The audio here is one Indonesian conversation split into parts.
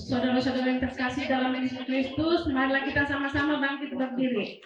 Saudara-saudara yang terkasih dalam Yesus Kristus, marilah kita sama-sama bangkit berdiri.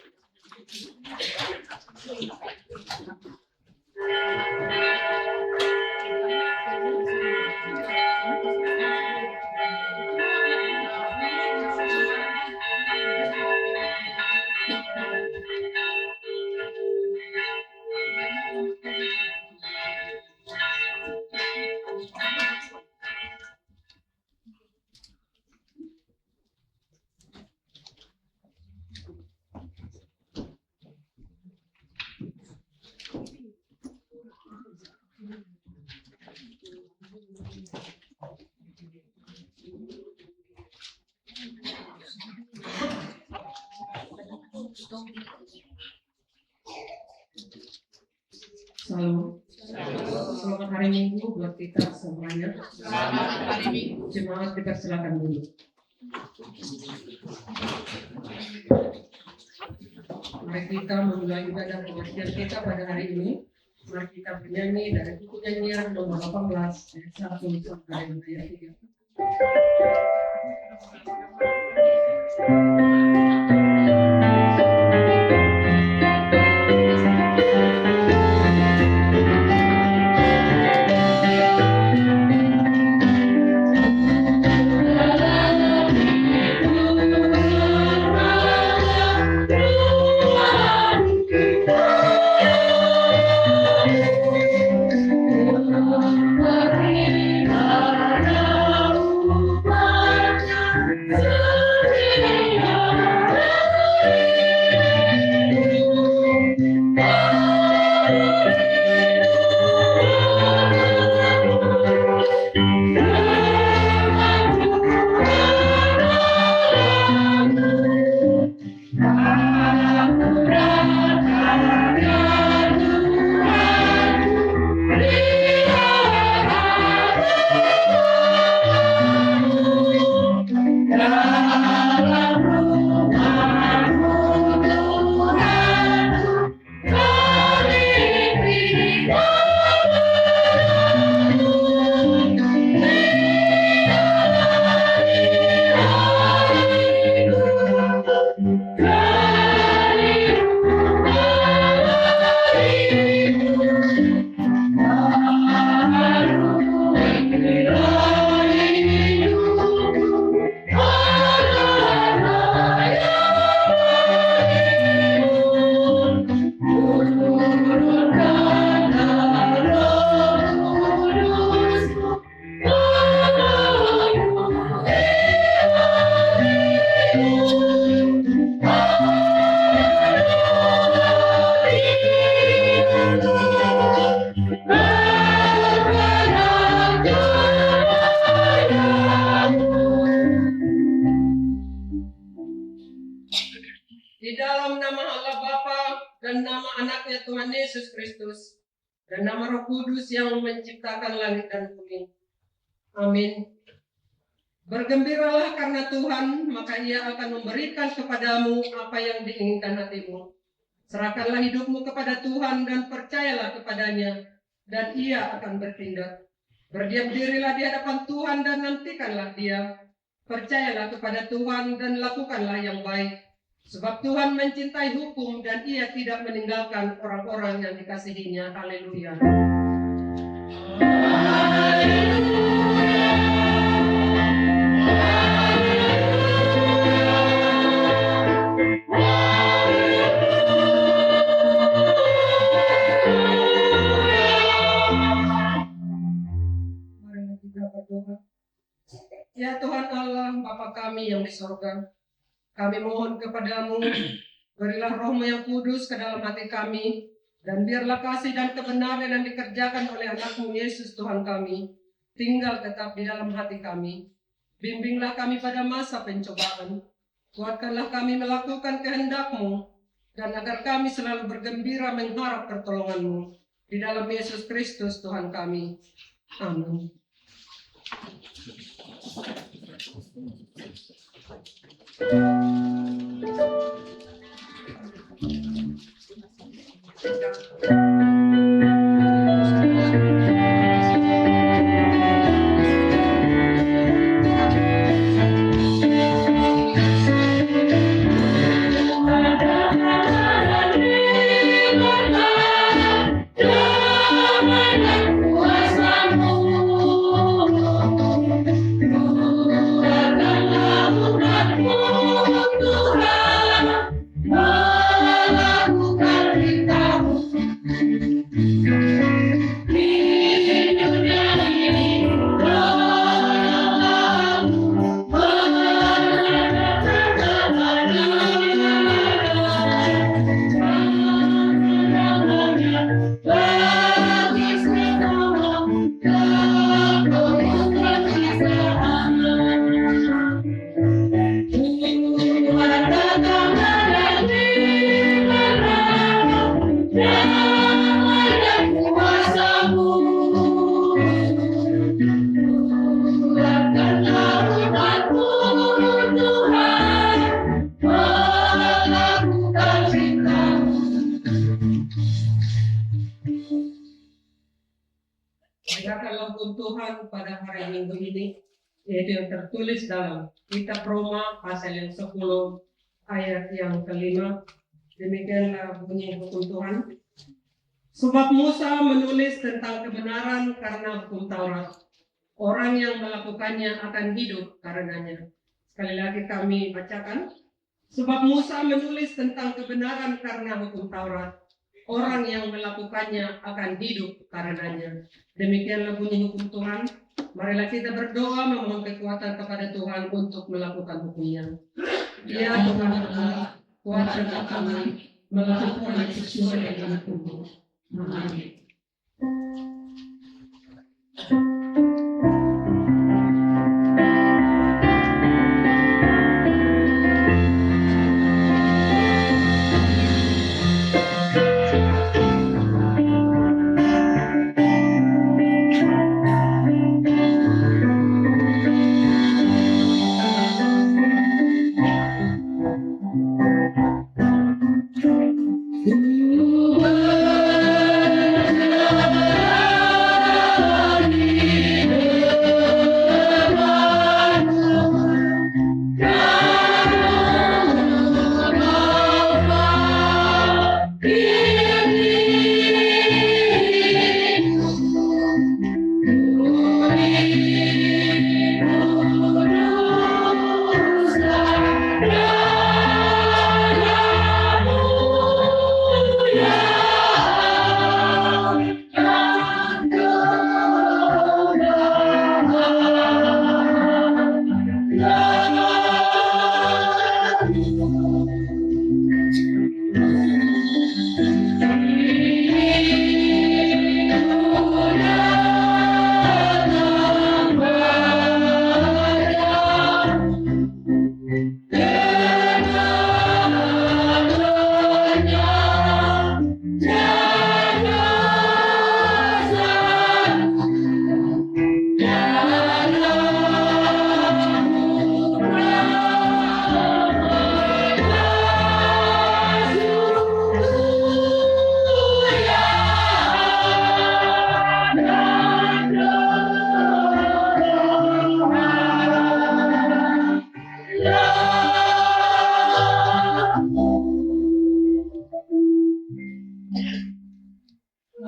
Selamat hari Minggu buat kita semuanya. Selamat hari Minggu. Jemaat dipersilakan dulu. Mari kita memulai ibadah pengajian kita pada hari ini. Mari kita bernyanyi dari buku nyanyian nomor 18 ayat 1 sampai ayat 3. Tuhan Yesus Kristus dan nama Roh Kudus yang menciptakan langit dan bumi. Amin. Bergembiralah karena Tuhan, maka Ia akan memberikan kepadamu apa yang diinginkan hatimu. Serahkanlah hidupmu kepada Tuhan dan percayalah kepadanya, dan Ia akan bertindak. Berdiam dirilah di hadapan Tuhan dan nantikanlah Dia. Percayalah kepada Tuhan dan lakukanlah yang baik. Sebab Tuhan mencintai hukum dan Ia tidak meninggalkan orang-orang yang dikasihinya. Haleluya. Ya Tuhan Allah, Bapa kami yang di sorga, kami mohon kepadamu, berilah roh-Mu yang kudus ke dalam hati kami, dan biarlah kasih dan kebenaran yang dikerjakan oleh anak-Mu Yesus Tuhan kami, tinggal tetap di dalam hati kami. Bimbinglah kami pada masa pencobaan, kuatkanlah kami melakukan kehendak-Mu, dan agar kami selalu bergembira mengharap pertolongan-Mu. Di dalam Yesus Kristus Tuhan kami. Amin. Dengarkanlah Tuhan pada hari Minggu ini, yaitu yang tertulis dalam Kitab Roma pasal yang 10 ayat yang kelima. Demikianlah bunyi hukum Tuhan. Sebab Musa menulis tentang kebenaran karena hukum Taurat. Orang yang melakukannya akan hidup karenanya. Sekali lagi kami bacakan. Sebab Musa menulis tentang kebenaran karena hukum Taurat. Orang yang melakukannya akan hidup karenanya. Demikianlah bunyi hukum Tuhan. Marilah kita berdoa memohon kekuatan kepada Tuhan untuk melakukan hukumnya. Ya Tuhan Allah, kuatkanlah kami melakukan sesuai dengan hukum. Amin.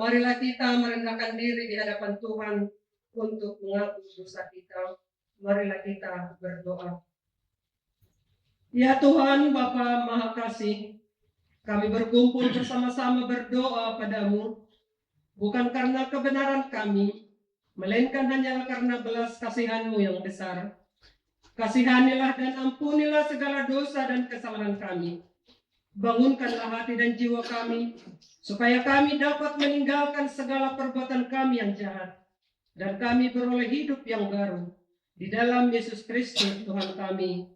Marilah kita merendahkan diri di hadapan Tuhan untuk mengaku dosa kita. Marilah kita berdoa. Ya Tuhan, Bapa Maha Kasih, kami berkumpul bersama-sama berdoa padamu, bukan karena kebenaran kami, melainkan hanya karena belas kasihan-Mu yang besar. Kasihanilah dan ampunilah segala dosa dan kesalahan kami. Bangunkanlah hati dan jiwa kami, supaya kami dapat meninggalkan segala perbuatan kami yang jahat, dan kami beroleh hidup yang baru. Di dalam Yesus Kristus Tuhan kami.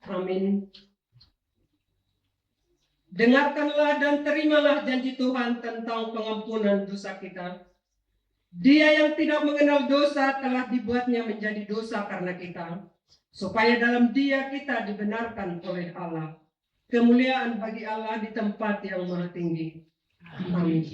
Amin. Dengarkanlah dan terimalah janji Tuhan tentang pengampunan dosa kita. Dia yang tidak mengenal dosa telah dibuatnya menjadi dosa karena kita, supaya dalam Dia kita dibenarkan oleh Allah. Kemuliaan bagi Allah di tempat yang maha tinggi. Amin.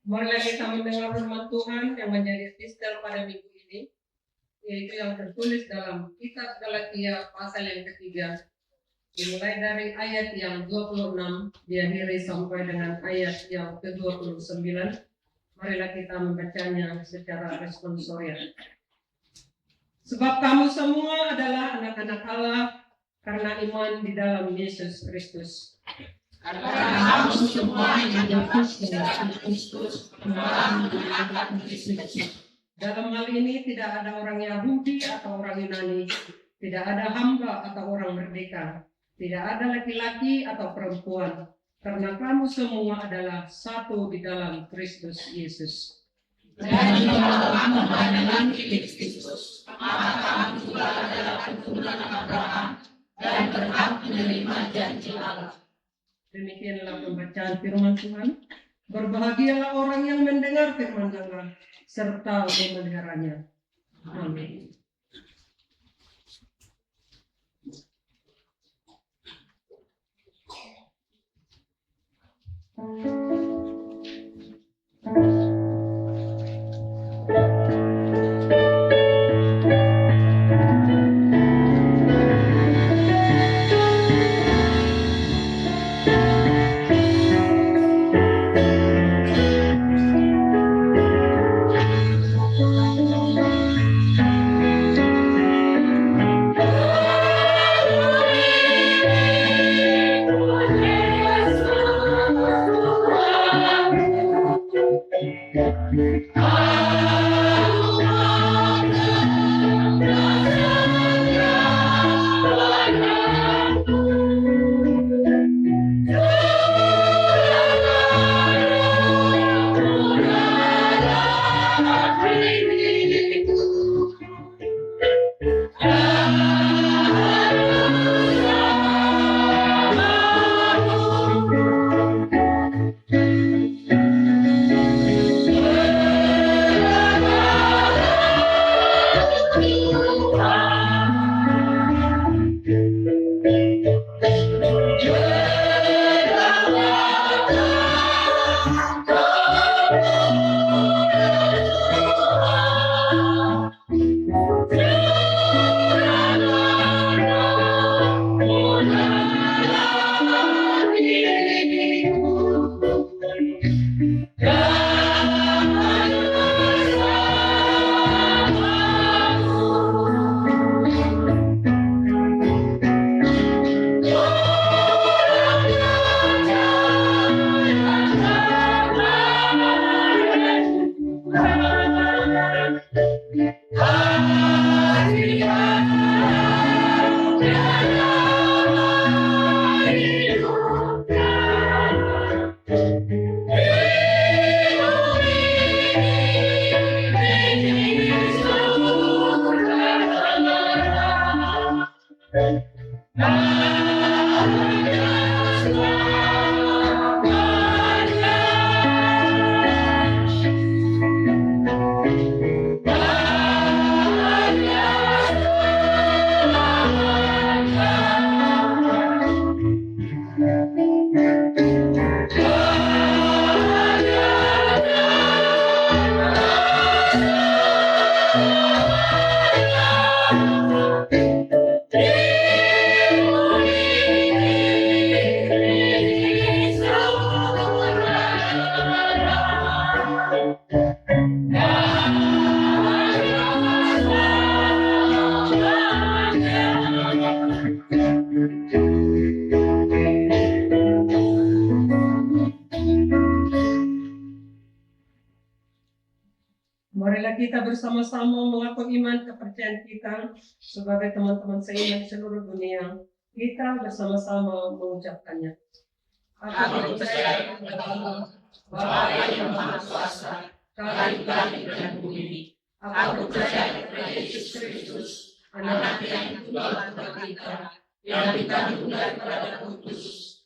Marilah kita mendengar firman Tuhan yang menjadi epistel pada minggu ini, yaitu yang tertulis dalam kitab Galatia pasal yang ketiga, dimulai dari ayat yang 26 diakhiri sampai dengan ayat yang ke-29. Marilah kita membacanya secara responsorial. Sebab kamu semua adalah anak-anak Allah karena iman di dalam Yesus Kristus. Karena kamu semua yang lepas dari Kristus, kembali menggunakan Kristus. Dalam hal ini tidak ada orang Yahudi atau orang Yunani, tidak ada hamba atau orang merdeka, tidak ada laki-laki atau perempuan, karena kamu semua adalah satu di dalam Kristus Yesus. Dan kalau kamu adalah milik Kristus, maka kamu juga adalah keturunan Abraham dan berhak menerima janji Allah. Demikianlah pembacaan firman Tuhan. Berbahagialah orang yang mendengar firman Allah serta memeliharanya. Amin. Marilah kita bersama-sama mengaku iman kepercayaan kita sebagai teman-teman seiman di seluruh dunia. Kita bersama-sama mengucapkannya. Aku percaya kepada Allah, Bapa yang Maha Kuasa, Kali dan bumi. Aku percaya kepada Yesus Kristus, Anak yang Tuhan kita, yang dikandung daripada Kudus,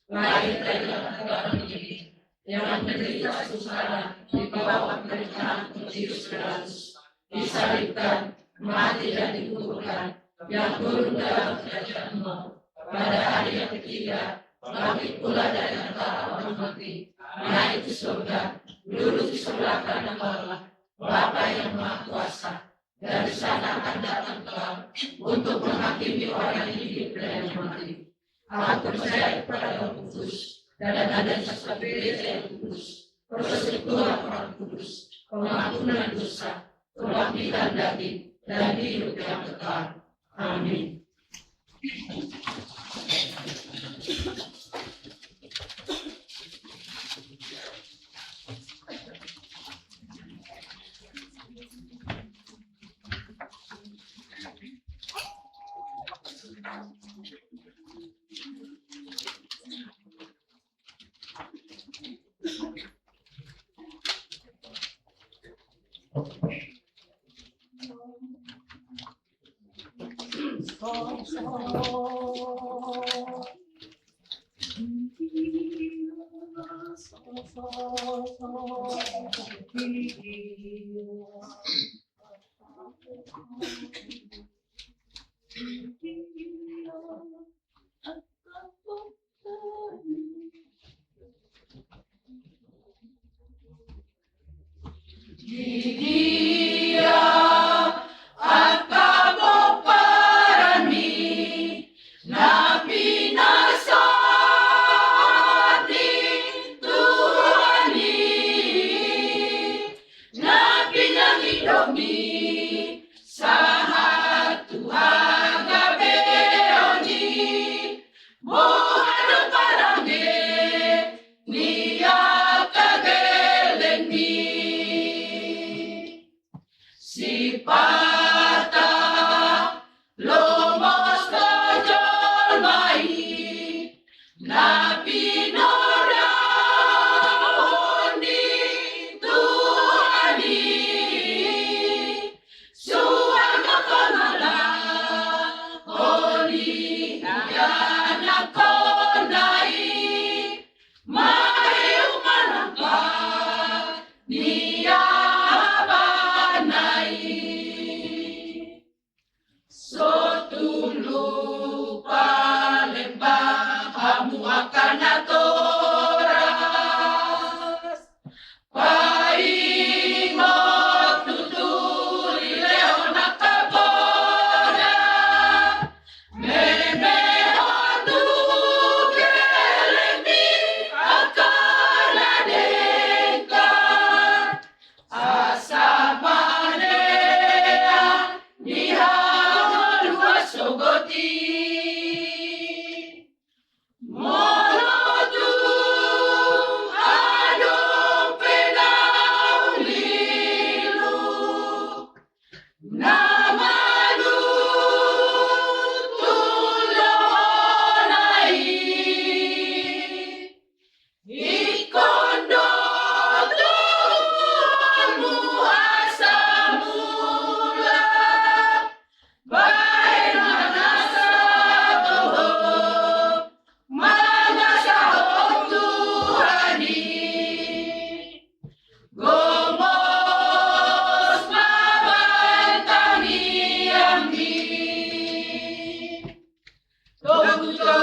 lahir dari Bapa ini, yang menderita susah di bawah pemerintahan Pontius Pilatus, disalibkan, mati dan dikuburkan, yang turun dalam kerajaan maut. Pada hari yang ketiga, bangkit pula dari antara orang mati, naik ke surga, duduk di sebelah kanan Allah, Bapa yang Maha Kuasa. Dari sana akan datang kelak untuk menghakimi orang yang hidup dan yang mati. Aku percaya kepada Roh Kudus dan adanya satu gereja yang kudus, persekutuan orang kudus, pengampunan dosa, kebangkitan daging, dan hidup yang kekal. Amin.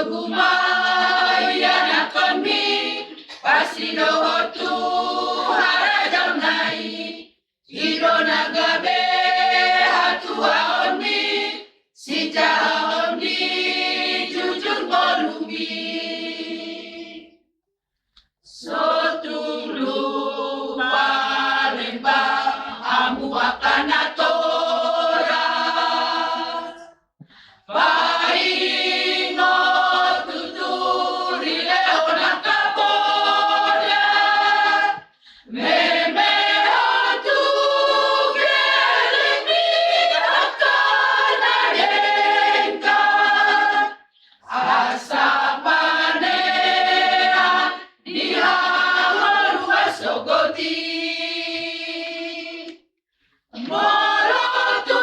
gumaya kami pasti dohotu harajam nai idona gabe hatua oni si jaha oni jujur golumi sotulu palemba amu akan atora Paino tuturi leona kaporia meme tu gelemi akana yenka asa panea diharu asogoti morotu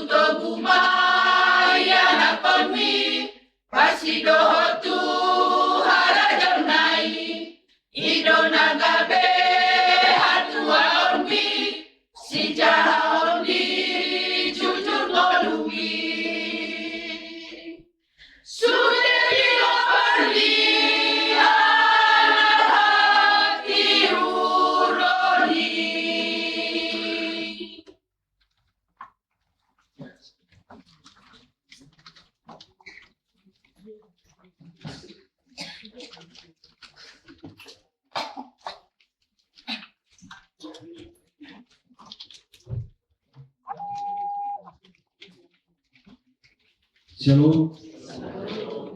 Togu maya nakoni pasti dohotu harajam nai idona gabe hatua oni si jaha oni jujur golumi suderi opali anak hati uroni. Shalom.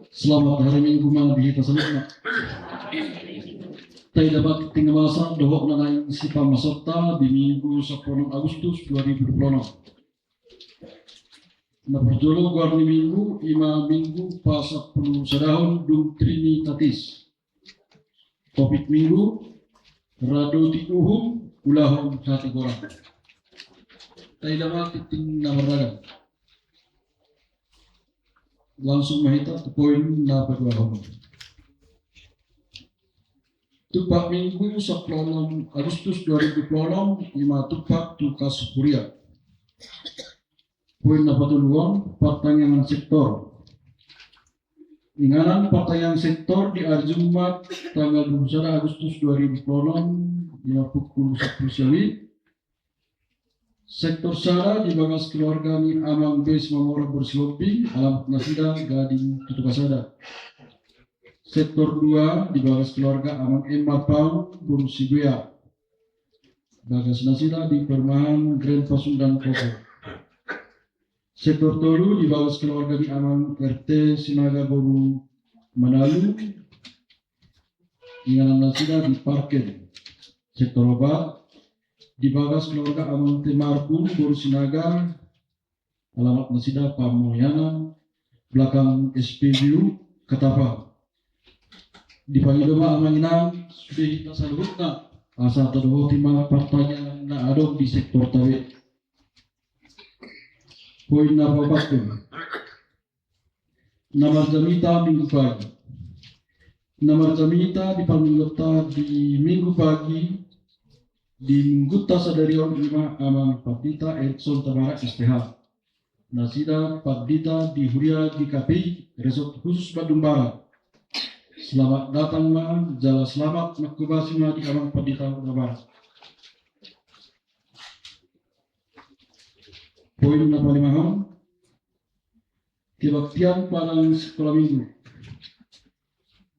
Selamat hari Minggu mandi tersebut. Tay dapat tinggal masa dohok nanai si pamasota di Minggu 10 Agustus 2026. Na berjolo guarni Minggu 5 Minggu pas 10 sedahun dum Trinitatis. Topik Minggu rado di uhum ulahum hati gorang. Tay dapat tinggal nama langsung mahita ke poin na pagwahon. Tupak Minggu 10 Agustus 2026 lima tupak tukas Huria. Poin na patuluan pertanyaan sektor. Inganan pertanyaan sektor di hari Jumat tanggal 21 Agustus 2026 lima pukul 10 siang. Sektor Sara di bagas keluarga ni Amang Bes Mamora Bersilopi alamat Nasida Gading Tutukasada. Sektor 2 di bagas keluarga Amang Emma Pau Burusibea. Bagas Nasida di Perumahan Grand Pasundan Koko. Sektor 3 di bagas keluarga di Amang RT Sinaga Boru Manalu. Inganan Nasida di Parken. Sektor 4 di bagas keluarga Amang Temarpun Borsinaga alamat Nasida Pamoyana belakang SPBU Ketapa. Di Pangidoma Amanginang sudah kita salutna asa tadoho timah pertanyaan na adong di sektor tawe. Poin na papato. Namar jamita minggu pagi. Namar jamita di Palminggota di minggu pagi di Mingguta Sadarion 5 Amang Padita Edson Tamara STH. Nasida Padita di Huria di KPI Resort Khusus Bandung Barat. Selamat datang ma, jala selamat makubasi ma di Amang Padita Barat. Poin 85 kebaktian palang sekolah minggu.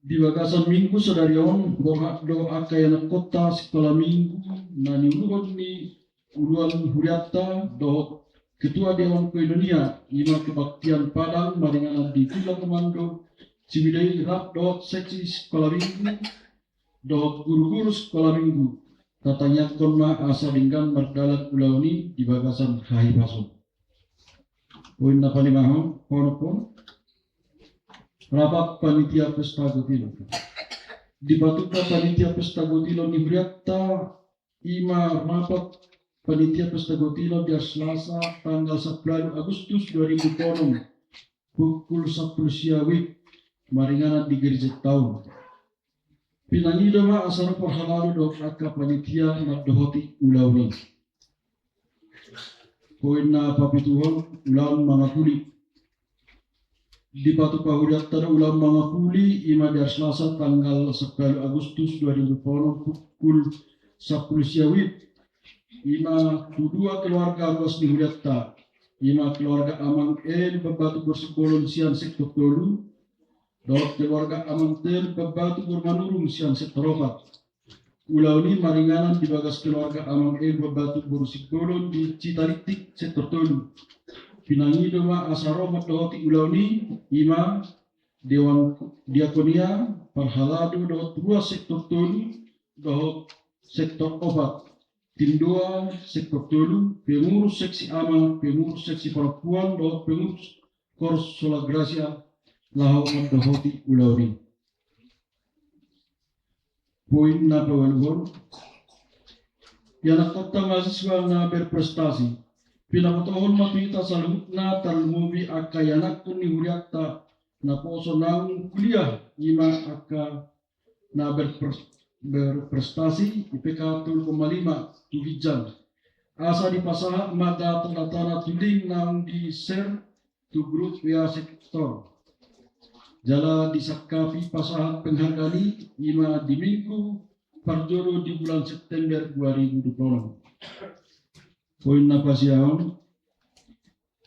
Di bagasan minggu Sadarion doa kayana kota sekolah minggu nani uluan ni uluan Huriata doa ketua Dewan Koinonia 5 kebaktian Padang maringan di Villa Komando Cibidai Rap doa seksi sekolah minggu dohot guru-guru sekolah minggu tatanya konma asa dingkan mardalat ulauni di bagasan hai pasun. Poin apa nih mahon? Pon rapat panitia pesta gotilo. Di batuka panitia pesta gotilo ni Briatta ima rapat panitia pesta gotilo di Selasa tanggal 11 Agustus 2006 pukul 10 siawit maringana di gereja tahun. Pinangido ma asal perhalalu dok aka panitia nagdohoti ulauni. Poin na papituhon ulang mga kuli. Di patu pahuriat tada ulang mga kuli ima di Selasa tanggal 10 Agustus 2010 pukul 10 siawit. Ima kedua keluarga luas di Huriatta. Ima keluarga Amang Bebatu Bersekolon sian sektor tolu. Dok keluarga Amantel Bebatu Bermanurung sian sektor 4. Ulauni maringanan di bagas keluarga Amang Bebatu Bersekolon di Citalitik sektor tolu. Pinangido ma asaromat dohoti ulauni ima Dewan Diakonia Parhalado dohot 2 sektor tolu dohot sektor 4. Tim 2 sektor tolu pengurus seksi ama pengurus seksi perempuan dohot pengurus Kors Sola Gracia lahu dohoti ulauni. Poin na pawaluhon yang kota mahasiswa na berprestasi pinamotohon mapita sa lumut na talmubi akayanak ni Huriatta na poso ng kuliah ima aka na berprestasi IPK 2,5 tubijan asa dipasaha mada tanda-tanda tuling nang di share to group via sektor jala disakapi pasahat penghargani ima di minggu parjoro di bulan September 2020. Poin napasiyaon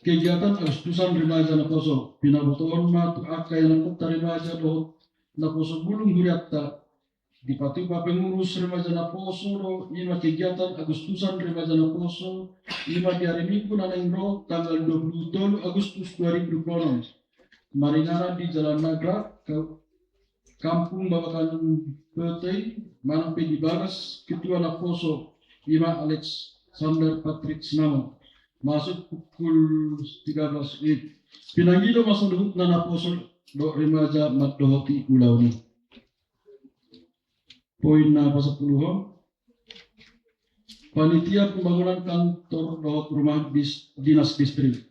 kegiatan Agustusan remaja na poso pinabotoon matu akay na kota remaja dohot na poso bulung Huriatta di patupa pengurus remaja na poso do ima kegiatan Agustusan remaja na poso ima di hari Minggu na nengro tanggal 27 Agustus 2020 maringara di Jalan Nagra ke Kampung Babakan Petei Manampe di Baras Ketua na poso ima Alexander Patrick Sinamo masuk pukul 13 WIB. Pinangido masuk debut na poso do remaja maddohoti ulauni. Poin na pasapuluhon panitia pembangunan kantor dohot rumah dinas distrik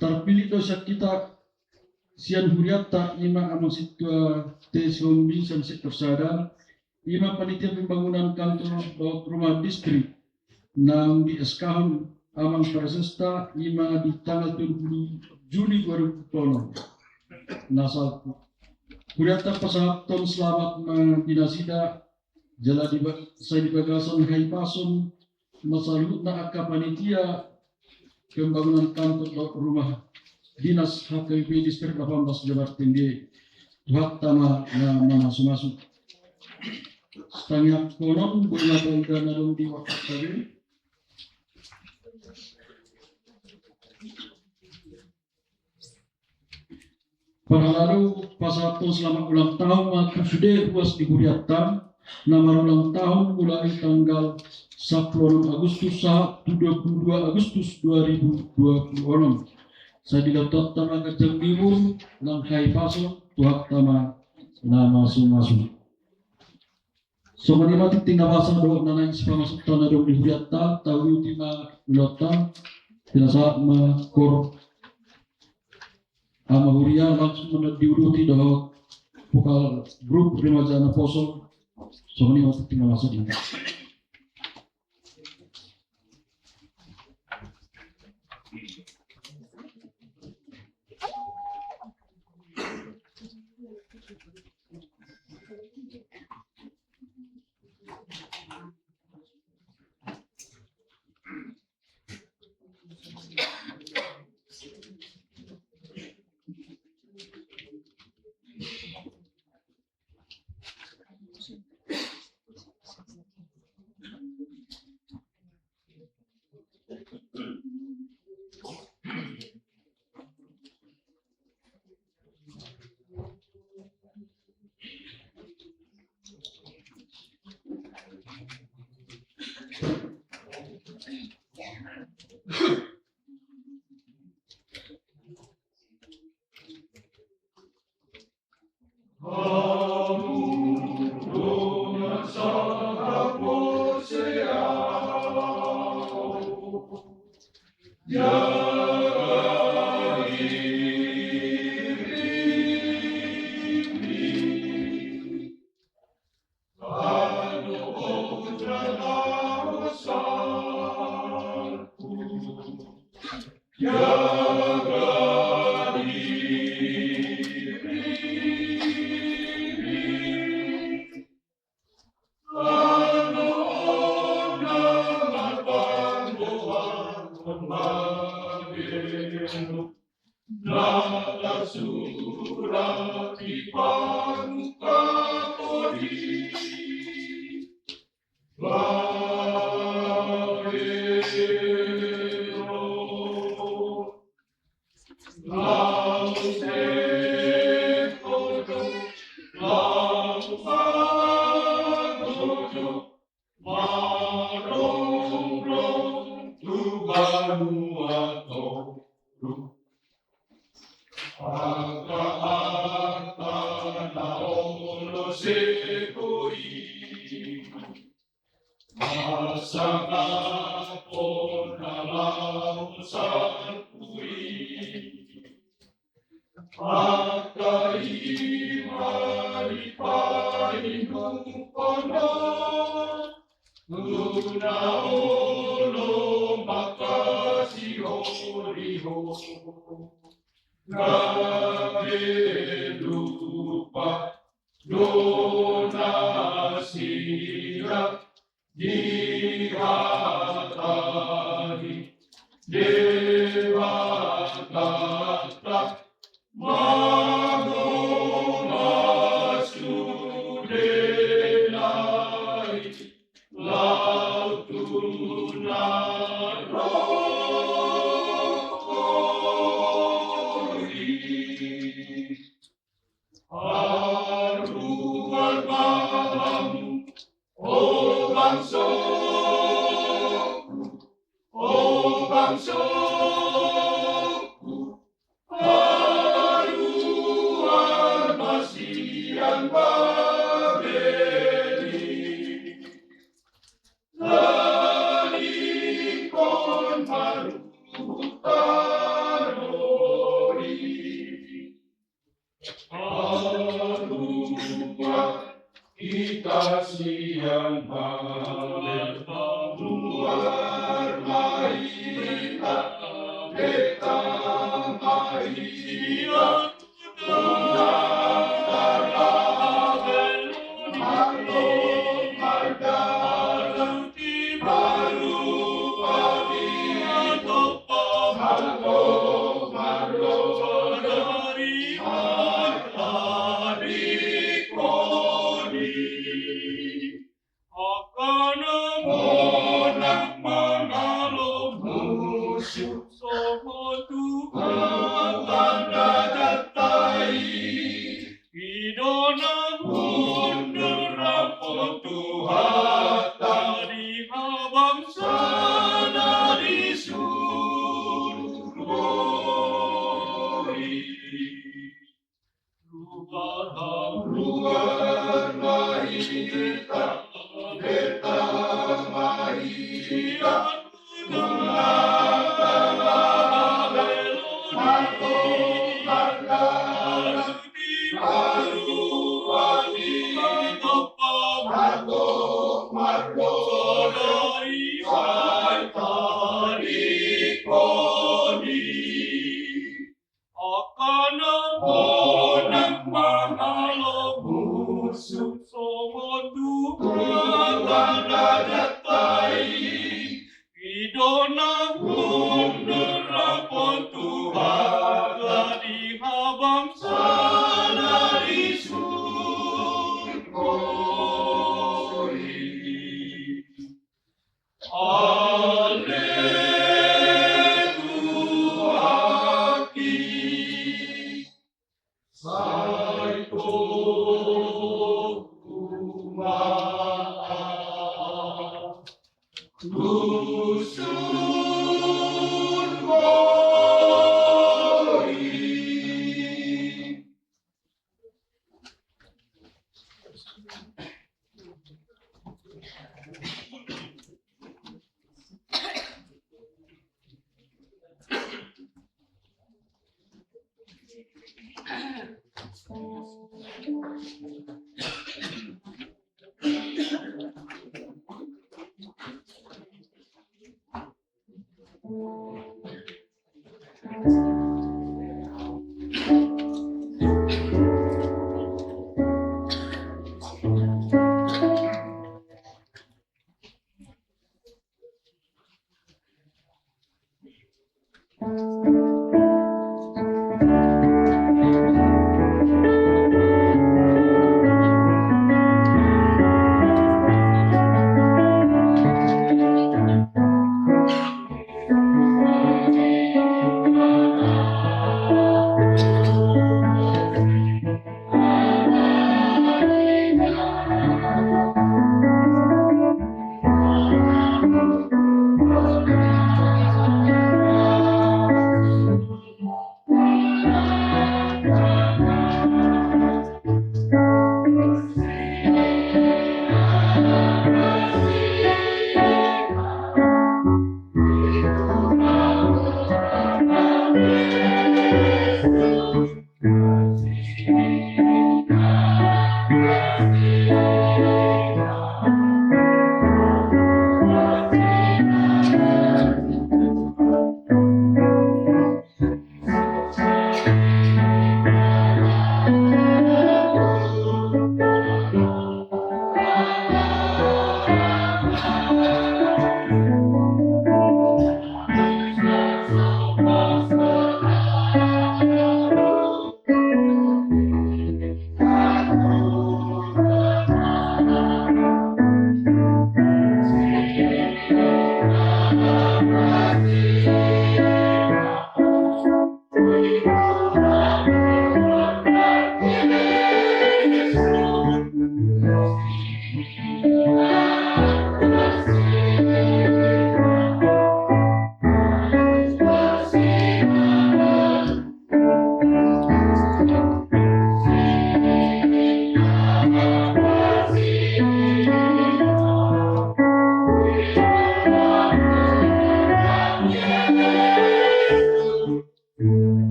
terpilih dosa kita sian Huriatta ima amang situa Tesombi sian sektor sadar ima panitia pembangunan kantor dohot rumah distrik nang di eskahon amang prasesta ima di tanggal 20 Juli 2020 nasal Huriatta pasahaton selamat dinasida jala saya di bagasan hai pasun masalut na aka panitia pembangunan kantor rumah dinas HKP distrik 18 Jabar Tinggi hak tama na masuk setengah konon guna dana dong di waktu tadi. Paralalu pasaton selamat ulang tahun maka sudah ruas di Huriatta nama ulang tahun mulai tanggal 10 Agustus saat 22 Agustus 2026 saya didapat tama kejang timur lang hai paso tuak tama nama sumasu so manimati tinggal masa do nanay sa pamasok tanah do di Huriatta tahu di Lota tinasa makor ama Huria langsung diuruti do vokal grup remaja na poso so manimati tinggal masa di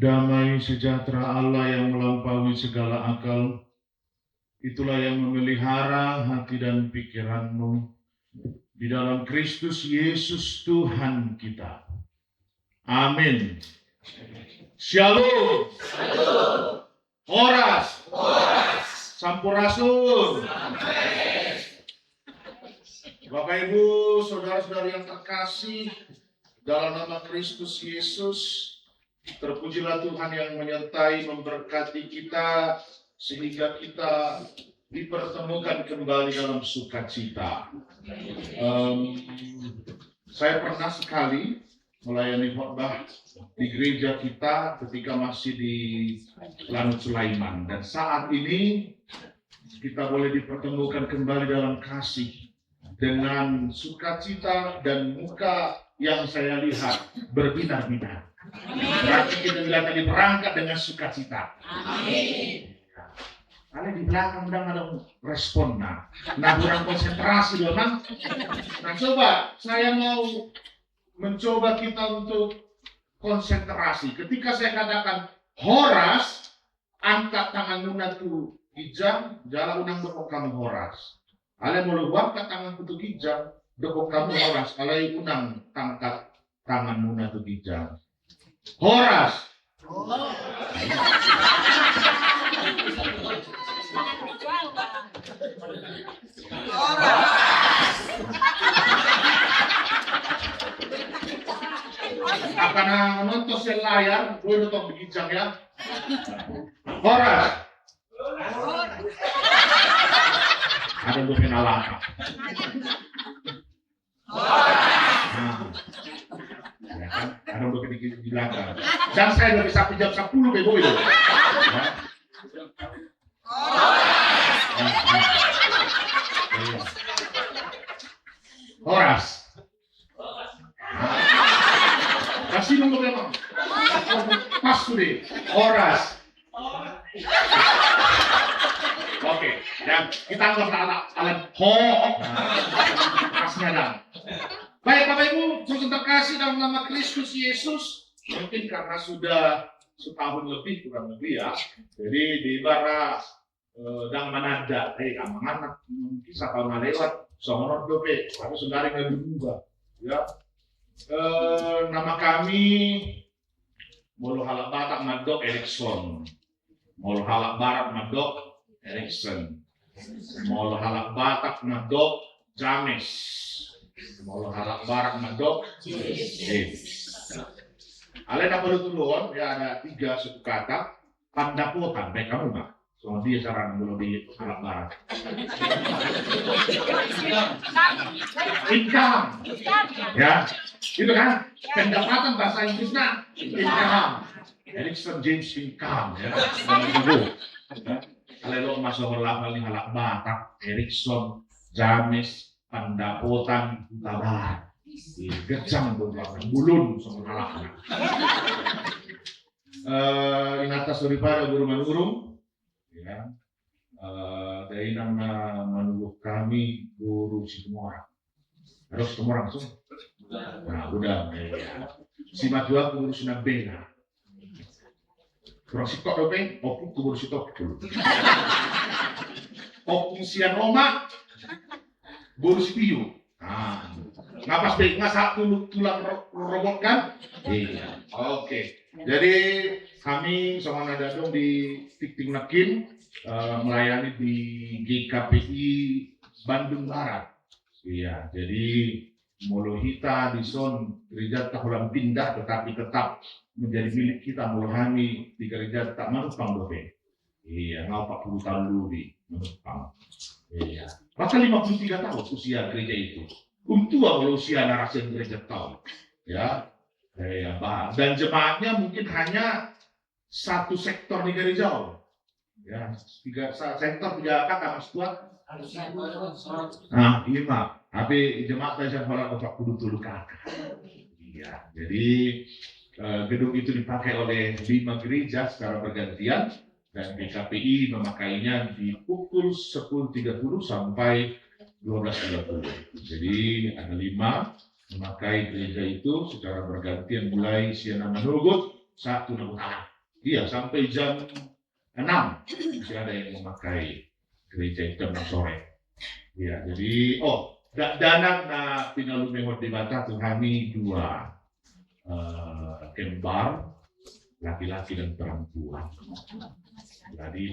Damai sejahtera Allah yang melampaui segala akal, itulah yang memelihara hati dan pikiranmu di dalam Kristus Yesus Tuhan kita. Amin. Shalom. Horas. Sampurasun. Bapak Ibu, saudara-saudari yang terkasih, dalam nama Kristus Yesus, terpujilah Tuhan yang menyertai, memberkati kita, sehingga kita dipertemukan kembali dalam sukacita. Saya pernah sekali melayani khotbah di gereja kita ketika masih di Lanut Sulaiman, dan saat ini kita boleh dipertemukan kembali dalam kasih dengan sukacita dan muka yang saya lihat berbinar-binar. Berarti kita akan diberangkat dengan sukacita. Amin. Kalau di belakang udah ada respon, nah kurang konsentrasi loh, Bang. Nah coba saya mau mencoba kita untuk konsentrasi. Ketika saya katakan Horas, angkat tanganmu natu hijau, jalan unang dokok kamu Horas. Ale mau angkat tanganku tu hijau, dokok kamu Horas. Ale unang tangkat tanganmu natu hijau. Horas. Akan nonton sa layar, gue nonton begijang ya. Horas. Ada gue kenalan. Ya kan? Ada udah di belakang. Dan saya udah bisa pinjam 10 bego itu. Horas. Kasih nomor berapa? Pas sudah. Horas. Oke, dan kita anggap alat ho. Pasnya dan. Baik Bapak Ibu, saudara terkasih dalam nama Kristus Yesus, mungkin karena sudah setahun lebih kurang lebih ya, jadi di bara dan manada, kamang anak kisah tahun lewat, sonor dope, tapi saudara nggak berubah, ya. Nama kami Molo Halak Batak Madok Erikson, Molo Halak Barat Madok Erikson, Molo Halak Batak Madok James. Molo Halak Barat Madok Ale dapat duluan ya, ada 3 suku kata pandapotan, baik kamu nggak? Soal dia saran dulu di Halak Barat. Income, ya, itu kan pendapatan bahasa Inggrisnya income. Erikson James income, ya. Ale lo masuk lafal di Halak Barat, Erikson James Pandapotan Tabar, gecang beberapa bulun sama halaknya. In atas daripada guru manurung, ya, dari nama menunggu kami guru Simora. Harus semua langsung. Nah, udah. Ya. Si Madua guru Sinabena. Kurang sitok dope, opung guru sitok dulu. Opung sian Roma. Guru Spio, Nah, ngapas baik ngasak tulang robot kan? Iya. Oke. Jadi kami sama Nadadong di Tikting Nekin melayani di GKPI Bandung Barat. Iya. Jadi Molohita di Son gereja tak ulang pindah tetapi tetap menjadi milik kita melayani di gereja tak Manupang Dobe. Iya, ngau 40 tahun dulu di Manupang. Iya. Maka 53 tahun usia gereja itu. Tua kalau usia narasi gereja tahun. Ya. Ya, dan jemaatnya mungkin hanya satu sektor di gereja. Ya, 3 sektor 3 kata Mas Tua. Nah, iya Pak. Tapi jemaat saya orang otak kudu tulu kakak. Iya. Jadi gedung itu dipakai oleh 5 gereja secara bergantian dan GKPI memakainya di pukul 10.30 sampai 12.30. Jadi ada 5 memakai gereja itu secara bergantian mulai siang menugut 1 utara. Iya, sampai jam 6 masih ada yang memakai gereja jam 6 sore. Iya, jadi danak na pinalumehot di bata tuh kami 2 kembar laki-laki dan perempuan. Jadi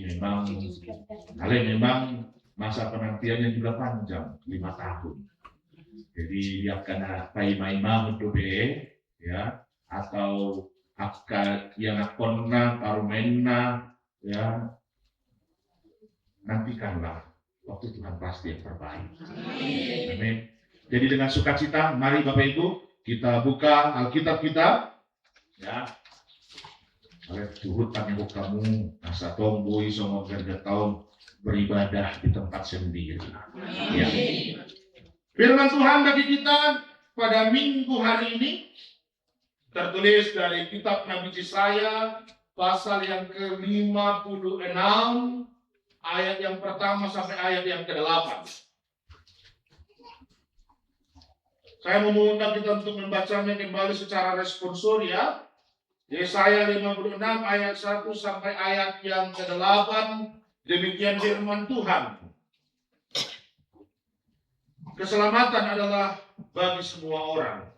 memang masa penantiannya juga panjang 5 tahun. Jadi dia kena paimai-ma mendobe ya atau akad yang akonna parumena ya nantikanlah waktu Tuhan pasti yang terbaik. Amin. Jadi dengan sukacita mari Bapak Ibu kita buka Alkitab kita ya. Oleh turut kami kamu asa tomboi sama gereja tahun beribadah di tempat sendiri. Ya. Firman Tuhan bagi kita pada minggu hari ini tertulis dari kitab Nabi Yesaya pasal yang ke-56 ayat yang pertama sampai ayat yang ke-8. Saya mengundang kita untuk membacanya kembali secara responsori ya. Yesaya 56 ayat 1 sampai ayat yang ke-8. Demikian firman Tuhan. Keselamatan adalah bagi semua orang.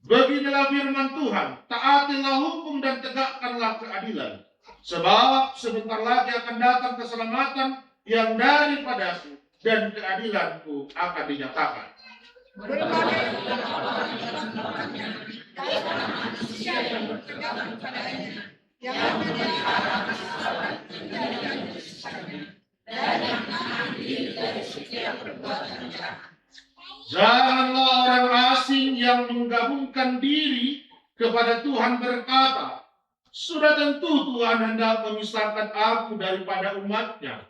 Beginilah firman Tuhan, taatilah hukum dan tegakkanlah keadilan. Sebab sebentar lagi akan datang keselamatan yang daripadaku dan keadilanku akan dinyatakan. Janganlah orang asing yang menggabungkan diri kepada Tuhan berkata, sudah tentu Tuhan hendak memisahkan aku daripada umatnya.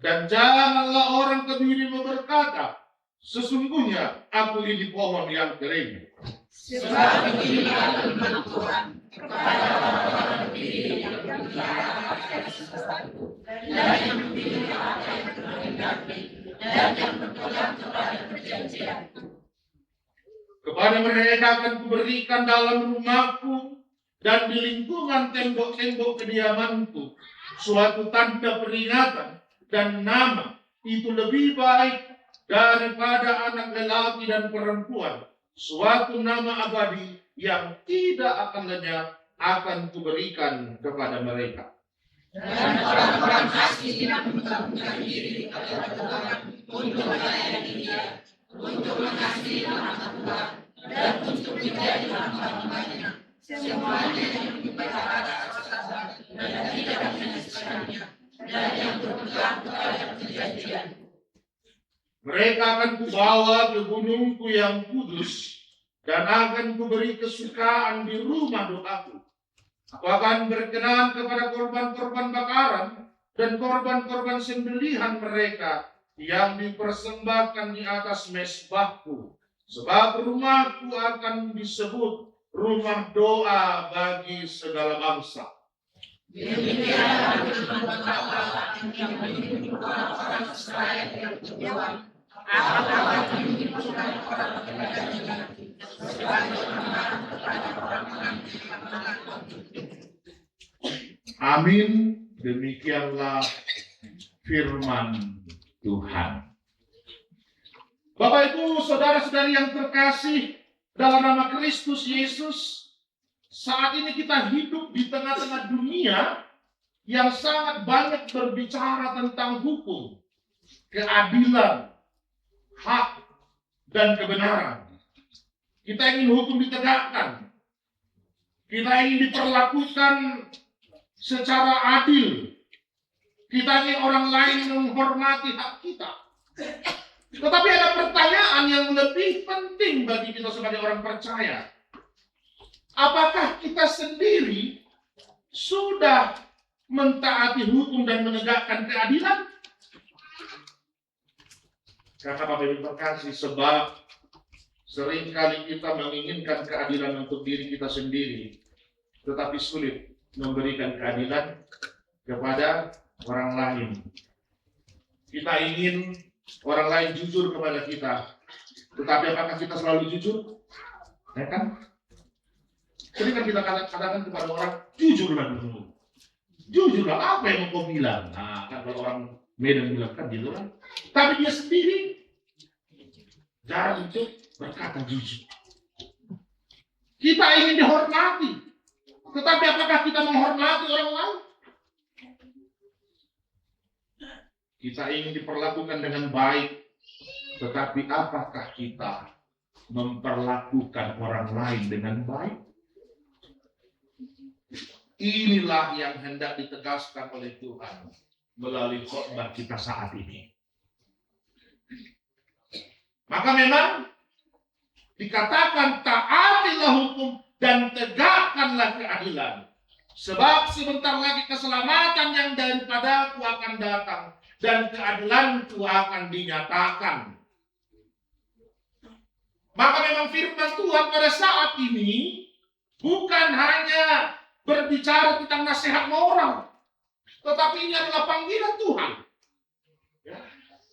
Dan janganlah orang kebiri berkata, sesungguhnya aku ini pohon yang kering. Sebab beginilah firman Tuhan kepada orang-orang kebiri yang berkata sesuatu dan yang memilih apa yang terhendaki dan yang berpegang kepada perjanjian. Kepada mereka akan kuberikan dalam rumahku dan di lingkungan tembok-tembok kediamanku suatu tanda peringatan dan nama itu lebih baik daripada anak lelaki dan perempuan. Suatu nama abadi yang tidak akan lenyap akan kuberikan kepada mereka. Dan orang-orang asing yang menggabungkan diri kepada Tuhan untuk melayani Dia, untuk mengasihi nama Tuhan dan untuk menjadi hamba-hambanya. Semuanya yang diberikan dan tidak menyesalkannya dan yang berpegang kepada perjanjian. Mereka akan kubawa ke gunungku yang kudus dan akan kuberi kesukaan di rumah doaku. Aku akan berkenan kepada korban-korban bakaran dan korban-korban sembelihan mereka yang dipersembahkan di atas mezbahku. Sebab rumahku akan disebut rumah doa bagi segala bangsa. Demikianlah firman Allah yang menipu orang-orang Israel yang berdoa. Aku akan menipukan orang kepada sebagai pemaaf kepada orang-orang yang mengaku. Amin. Demikianlah firman Tuhan. Bapak Ibu, saudara-saudari yang terkasih dalam nama Kristus Yesus, saat ini kita hidup di tengah-tengah dunia yang sangat banyak berbicara tentang hukum, keadilan, hak, dan kebenaran. Kita ingin hukum ditegakkan. Kita ingin diperlakukan secara adil. Kita ingin orang lain menghormati hak kita. Tetapi ada pertanyaan yang lebih penting bagi kita sebagai orang percaya. Apakah kita sendiri sudah mentaati hukum dan menegakkan keadilan? Karena Bapak Ibu terkasih, sebab seringkali kita menginginkan keadilan untuk diri kita sendiri, tetapi sulit memberikan keadilan kepada orang lain. Kita ingin orang lain jujur kepada kita, tetapi apakah kita selalu jujur? Ya kan? Sering kan kita katakan kepada orang, jujurlah dulu. Jujurlah, apa yang mau kau bilang? Nah, kan kalau orang Medan bilang kan gitu kan. Tapi dia sendiri jarang untuk berkata jujur. Kita ingin dihormati, tetapi apakah kita menghormati orang lain? Kita ingin diperlakukan dengan baik, tetapi apakah kita memperlakukan orang lain dengan baik? Inilah yang hendak ditegaskan oleh Tuhan melalui khotbah kita saat ini. Maka memang dikatakan taatilah hukum dan tegakkanlah keadilan. Sebab sebentar lagi keselamatan yang daripadaku akan datang dan keadilanku akan dinyatakan. Maka memang firman Tuhan pada saat ini bukan hanya berbicara tentang nasihat moral, tetapi ini adalah panggilan Tuhan.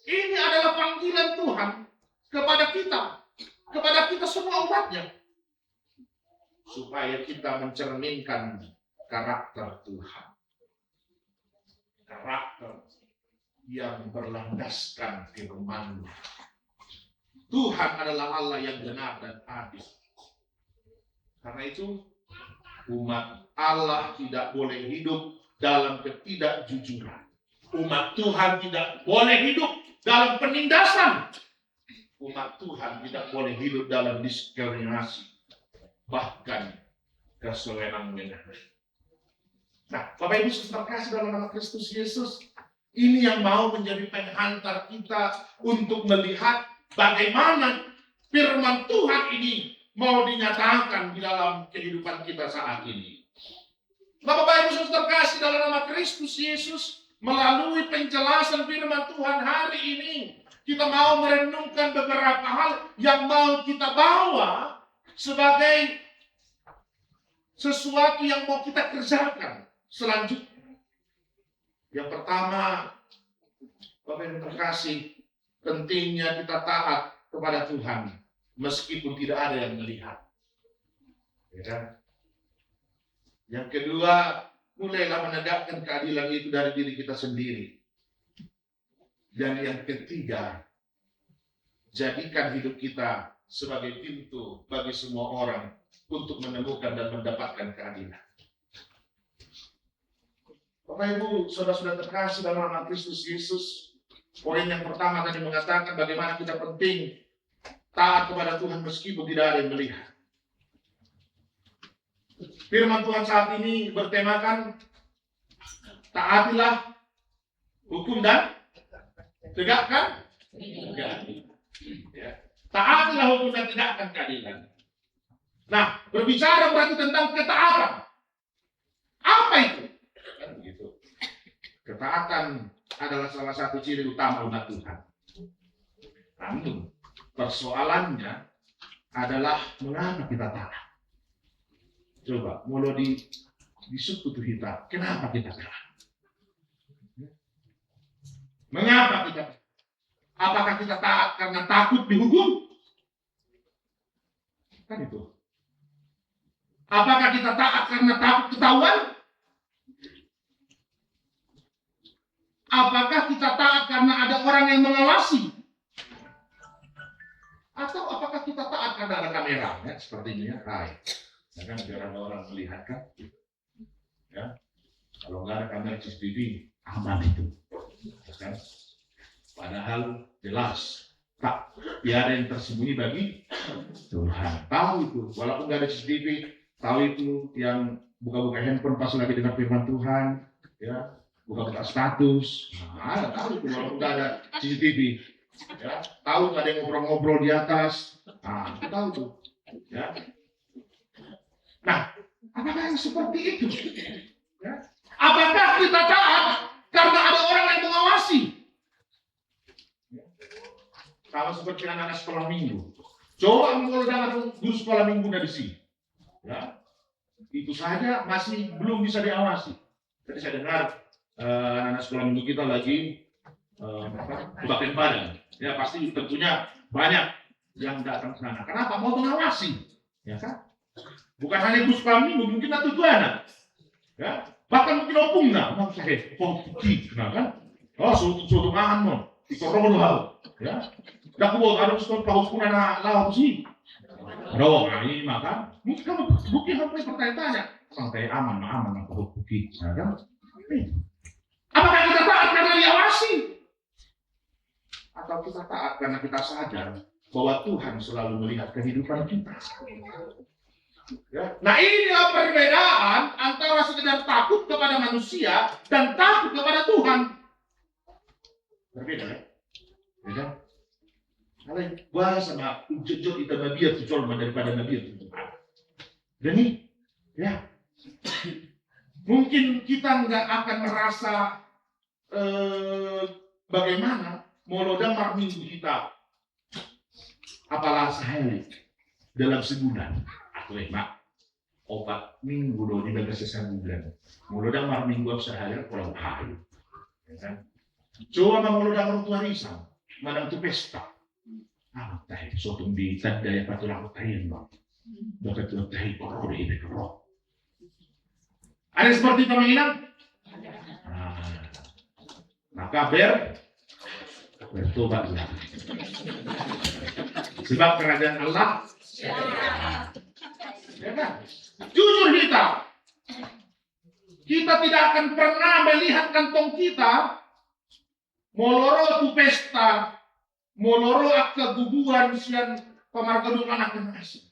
Ini adalah panggilan Tuhan kepada kita semua umatnya, supaya kita mencerminkan karakter Tuhan, karakter yang berlandaskan firman. Tuhan adalah Allah yang benar dan adil. Karena itu umat Allah tidak boleh hidup dalam ketidakjujuran. Umat Tuhan tidak boleh hidup dalam penindasan. Umat Tuhan tidak boleh hidup dalam diskriminasi, bahkan kesewenang-wenangan. Nah, Bapak Ibu terkasih dalam nama Kristus Yesus, ini yang mau menjadi penghantar kita untuk melihat bagaimana firman Tuhan ini mau dinyatakan di dalam kehidupan kita saat ini. Nah, Bapak Ibu terkasih dalam nama Kristus Yesus, melalui penjelasan firman Tuhan hari ini, kita mau merenungkan beberapa hal yang mau kita bawa sebagai sesuatu yang mau kita kerjakan selanjutnya. Yang pertama, Bapak Ibu terkasih, pentingnya kita taat kepada Tuhan meskipun tidak ada yang melihat. Ya kan? Yang kedua, mulailah menegakkan keadilan itu dari diri kita sendiri. Dan yang ketiga, jadikan hidup kita sebagai pintu bagi semua orang untuk menemukan dan mendapatkan keadilan. Bapak Ibu, saudara-saudara terkasih dalam nama Kristus Yesus, poin yang pertama tadi mengatakan bagaimana kita penting taat kepada Tuhan meskipun tidak ada yang melihat. Firman Tuhan saat ini bertemakan taatilah hukum dan tegakkan keadilan. Ya. Taatilah hukum dan tegakkan keadilan. Nah, berbicara berarti tentang ketaatan. Apa itu? Kan begitu. Ketaatan adalah salah satu ciri utama umat Tuhan. Namun, persoalannya adalah mengapa kita taat. Coba, mulai di suku kita, kenapa kita taat? Mengapa kita? Apakah kita taat karena takut dihukum? Kan itu. Apakah kita taat karena takut ketahuan? Apakah kita taat karena ada orang yang mengawasi? Atau apakah kita taat karena ada kamera, ya, seperti ini ya, ya kan, biar ada orang melihat kan, ya. Kalau nggak ada kamera CCTV, aman itu, ya kan? Padahal jelas tak tiada yang tersembunyi bagi Tuhan. Tahu itu, walaupun nggak ada CCTV, tahu itu yang buka-buka handphone pas lagi dengar firman Tuhan, ya, buka-buka status, tahu itu walaupun nggak ada CCTV, ya, tahu nggak ada yang ngobrol-ngobrol di atas, tahu tuh, ya. Nah, apakah yang seperti itu? Ya? Apakah kita taat karena ada orang yang mengawasi? Sama seperti anak-anak sekolah minggu. Coba kalau dengan guru sekolah minggu dari sini, ya, itu saja masih belum bisa diawasi. Tadi saya dengar anak-anak sekolah minggu kita lagi kebaktian badan. Ya pasti tentunya banyak yang datang ke sana. Kenapa? Mau mengawasi, ya kan? Bukan hanya guru sekolah minggu, mungkin ada tujuan, ya. Bahkan mungkin opungnya, kan? Oh, suatu mahan, dikorong hal, ya. Dak buat ada sesuatu paus pun anak lawan sih. Rawang ini maka mungkin kamu bukti sampai bertanya-tanya sampai aman aku bukti, ya kan? Apakah kita taat karena diawasi? Atau kita taat karena kita sadar bahwa Tuhan selalu melihat kehidupan kita? Ya. Nah, inilah perbedaan antara sekedar takut kepada manusia dan takut kepada Tuhan. Berbeda, ya? Beda. Kalau gua sama jujur kita Nabi itu colma daripada Nabi itu. Demi, ya. Mungkin kita nggak akan merasa bagaimana molodamar minggu kita, apalah sehari dalam sebulan. Atau mak obat minggu dong di bagas sebulan. Molodamar minggu sehari kurang hari. Ya kan? Coba molodamar tua risau, madang tu pesta. Tahi suatu di tanda yang patut aku tahin bang. Bakat tu tahi koror ini koror. Ada seperti teman-teman? Maka bertobatlah. Sebab kerajaan Allah. Ya kan? Jujur kita tidak akan pernah melihat kantong kita moloro tu pesta, moloro akta guguan sian pamargadung anak nasi.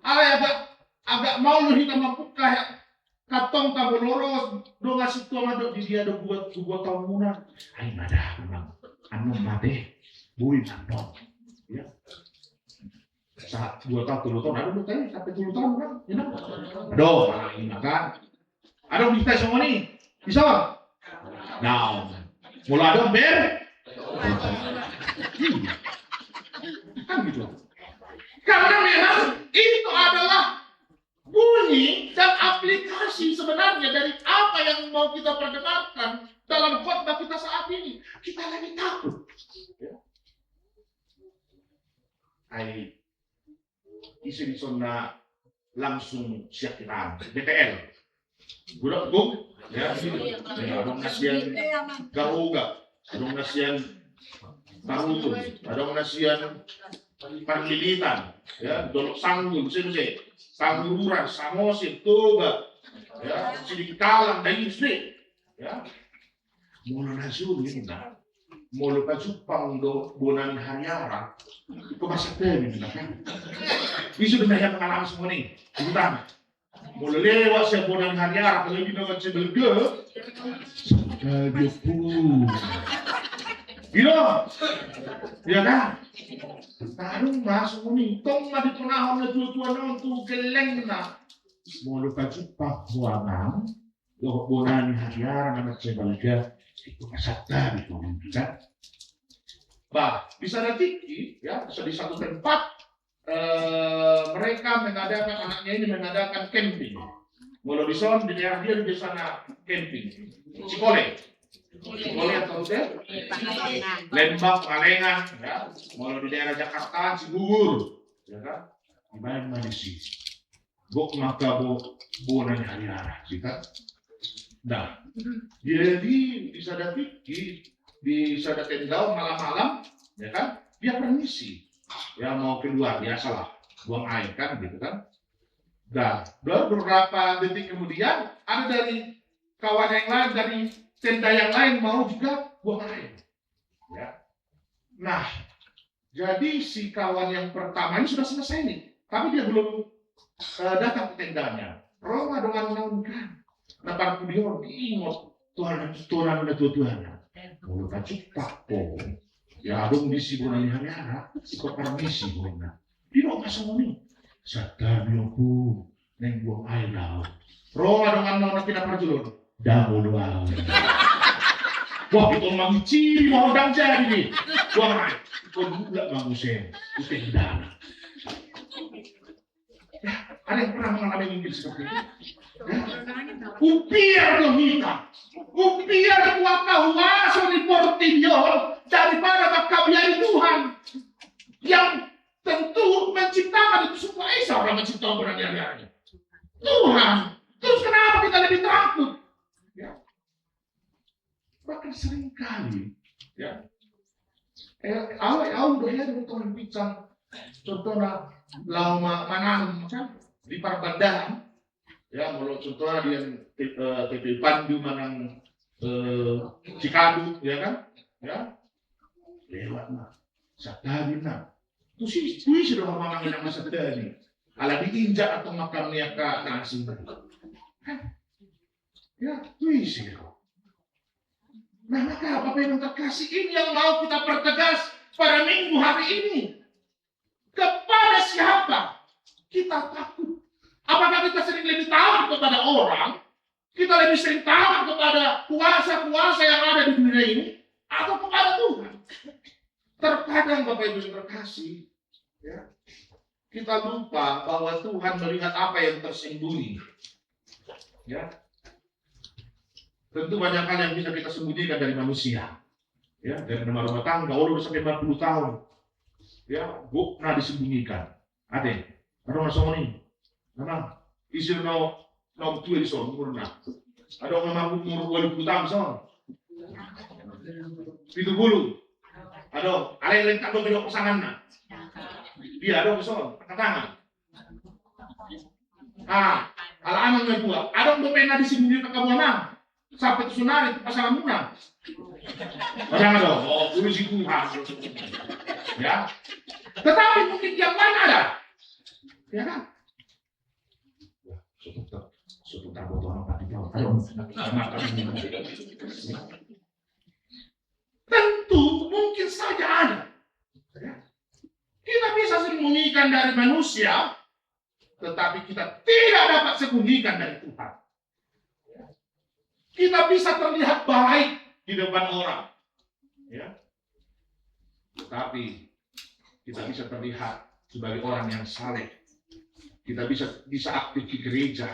Agak mau lu kita mapukah katong ka moloro do ngasih tu amadok di dia do buat tahun muna. Ay madah memang anu mate bui mandok. Ya. Saat 2 tahun, 3 tahun, ada lu tanya sampai 10 tahun kan? Ya, aduh, ini kan. Ada bisa semua nih, bisa bang? Nah, mulai ada kan gitu. Karena memang itu adalah bunyi dan aplikasi sebenarnya dari apa yang mau kita perdengarkan dalam khotbah kita saat ini. Kita lagi takut. Isi di sana langsung siap kita BTL. Budak bung, ya, ada nasian garuga, ada nasian tarutu, ada nasian parmilitan, ya, dolok sanggul, sangguran, samosin, toga, ya, sedikit kalang dari istri, ya, mulu nasul ini, mulu kacupang do bonan hanyara, itu masak demi kan. Bisa dengan pengalaman semua nih, ikutan. Mulu lewat saya bonan hanyara, kalau kita baca belge, dia pun, gitu, ya kan? Taruh masuk nih, tong di penahon tua nontu geleng na, mulu kacupang buangan, do bonan hanyara nama saya belge. Itu kasata itu kan. Bah, bisa nanti ya, bisa di satu tempat mereka mengadakan anaknya ini mengadakan camping. Kalau di sana di daerah dia di sana camping. Cikole atau hotel? Lembang, Pangalengan, ya. Kalau di daerah Jakarta, Cibubur, ya kan? Main Malaysia. Bok maka bonan hari-hari, kan? Nah, jadi bisa dapat di Sadar Tendau malam-malam, ya kan? Dia permisi. ya mau keluar, biasalah buang air kan gitu kan. Dan beberapa detik kemudian ada dari kawan yang lain, dari tenda yang lain mau juga buang air. Ya. Nah, jadi si kawan yang pertama ini sudah selesai nih, tapi dia belum datang ke tendanya. Roma dengan naunkan, dapat kudior diingot Tuhan Tuhan. Mulut cipta po. Ya dong di si bona hari-hari, ikut permisi bona. Di no pasang ini. Satabi aku neng buang air laut. Roma dengan naunkan tidak perjulur. Damo doang. Wah, itu memang ciri mau dan jadi nih. Buang air. Kau bulat manusia. Itu dana. Ada yang pernah mengalami mungkin seperti itu? Upiar domita, upiar kuaka huaso di portinyo daripada kekabian Tuhan yang tentu menciptakan itu semua. Orang menciptakan berani-berani Tuhan. Terus kenapa kita lebih takut? Ya. Bahkan seringkali, ya. Awal doya dengan Tuhan bincang. Contohnya lama manang kan di perbandaan, ya mulut contohnya dia TP Pandu manang Cikadu, ya kan, ya lewat mah satari nah tu sudah manang yang masa tadi ala diinjak atau makamnya ke nasi ya tu sih. Nah maka Bapak yang terkasih, ini yang mau kita pertegas pada minggu hari ini. Kepada siapa kita takut? Apakah kita sering lebih takut kepada orang? Kita lebih sering takut kepada kuasa-kuasa yang ada di dunia ini? Atau kepada Tuhan? Terkadang Bapak Ibu yang terkasih, ya, kita lupa bahwa Tuhan melihat apa yang tersembunyi. Ya. Tentu banyak hal yang bisa kita sembunyikan dari manusia. Ya, dari rumah tangga, udah sampai 40 tahun. Ya, pernah disembunyikan. Ada masuk ini. Memang isi no tua di sana umurnya. Ada memang umur 20 tahun sana. 70. Ada yang lengkap belok pasangannya. Dia ada kesana, angkat tangan. Ala aman yang tua. Ada yang pernah disembunyikan ke mana? Sampai sunari pasangan muna. Jangan dong. Oh, polisi Tuhan. Ya. Tetapi mungkin yang lain ada. Ya kan? Suatu tabut orang pati bawah. Tentu mungkin saja ada. Ya. Kita bisa sembunyikan dari manusia, tetapi kita tidak dapat sembunyikan dari Tuhan. Ya. Kita bisa terlihat baik di depan orang. Ya. Tetapi kita bisa terlihat sebagai orang yang saleh. Kita bisa aktif di gereja.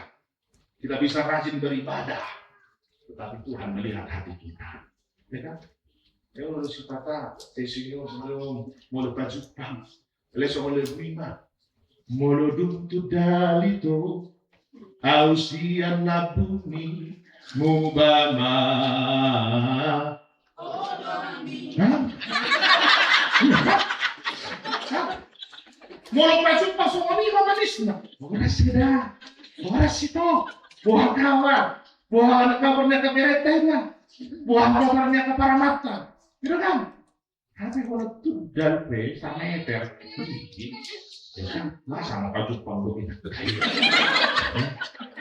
Kita bisa rajin beribadah. Tetapi Tuhan melihat hati kita. Ya kan? Ya udah si kata, tesinyo sebelum mau lepas Jepang. Leso oleh lima. Molodum tu dalito. Ausian na bumi. Mubama. Mau pasok pasok kami manis na. Oras sila. Oras ito. Buah kawan. Buah anak kabarnya ke beretanya. Buah kabarnya ke paramata. Gitu kan? Tapi kalau itu dalpe sama meter. Ya kan? Masa mau pasok panggung ini.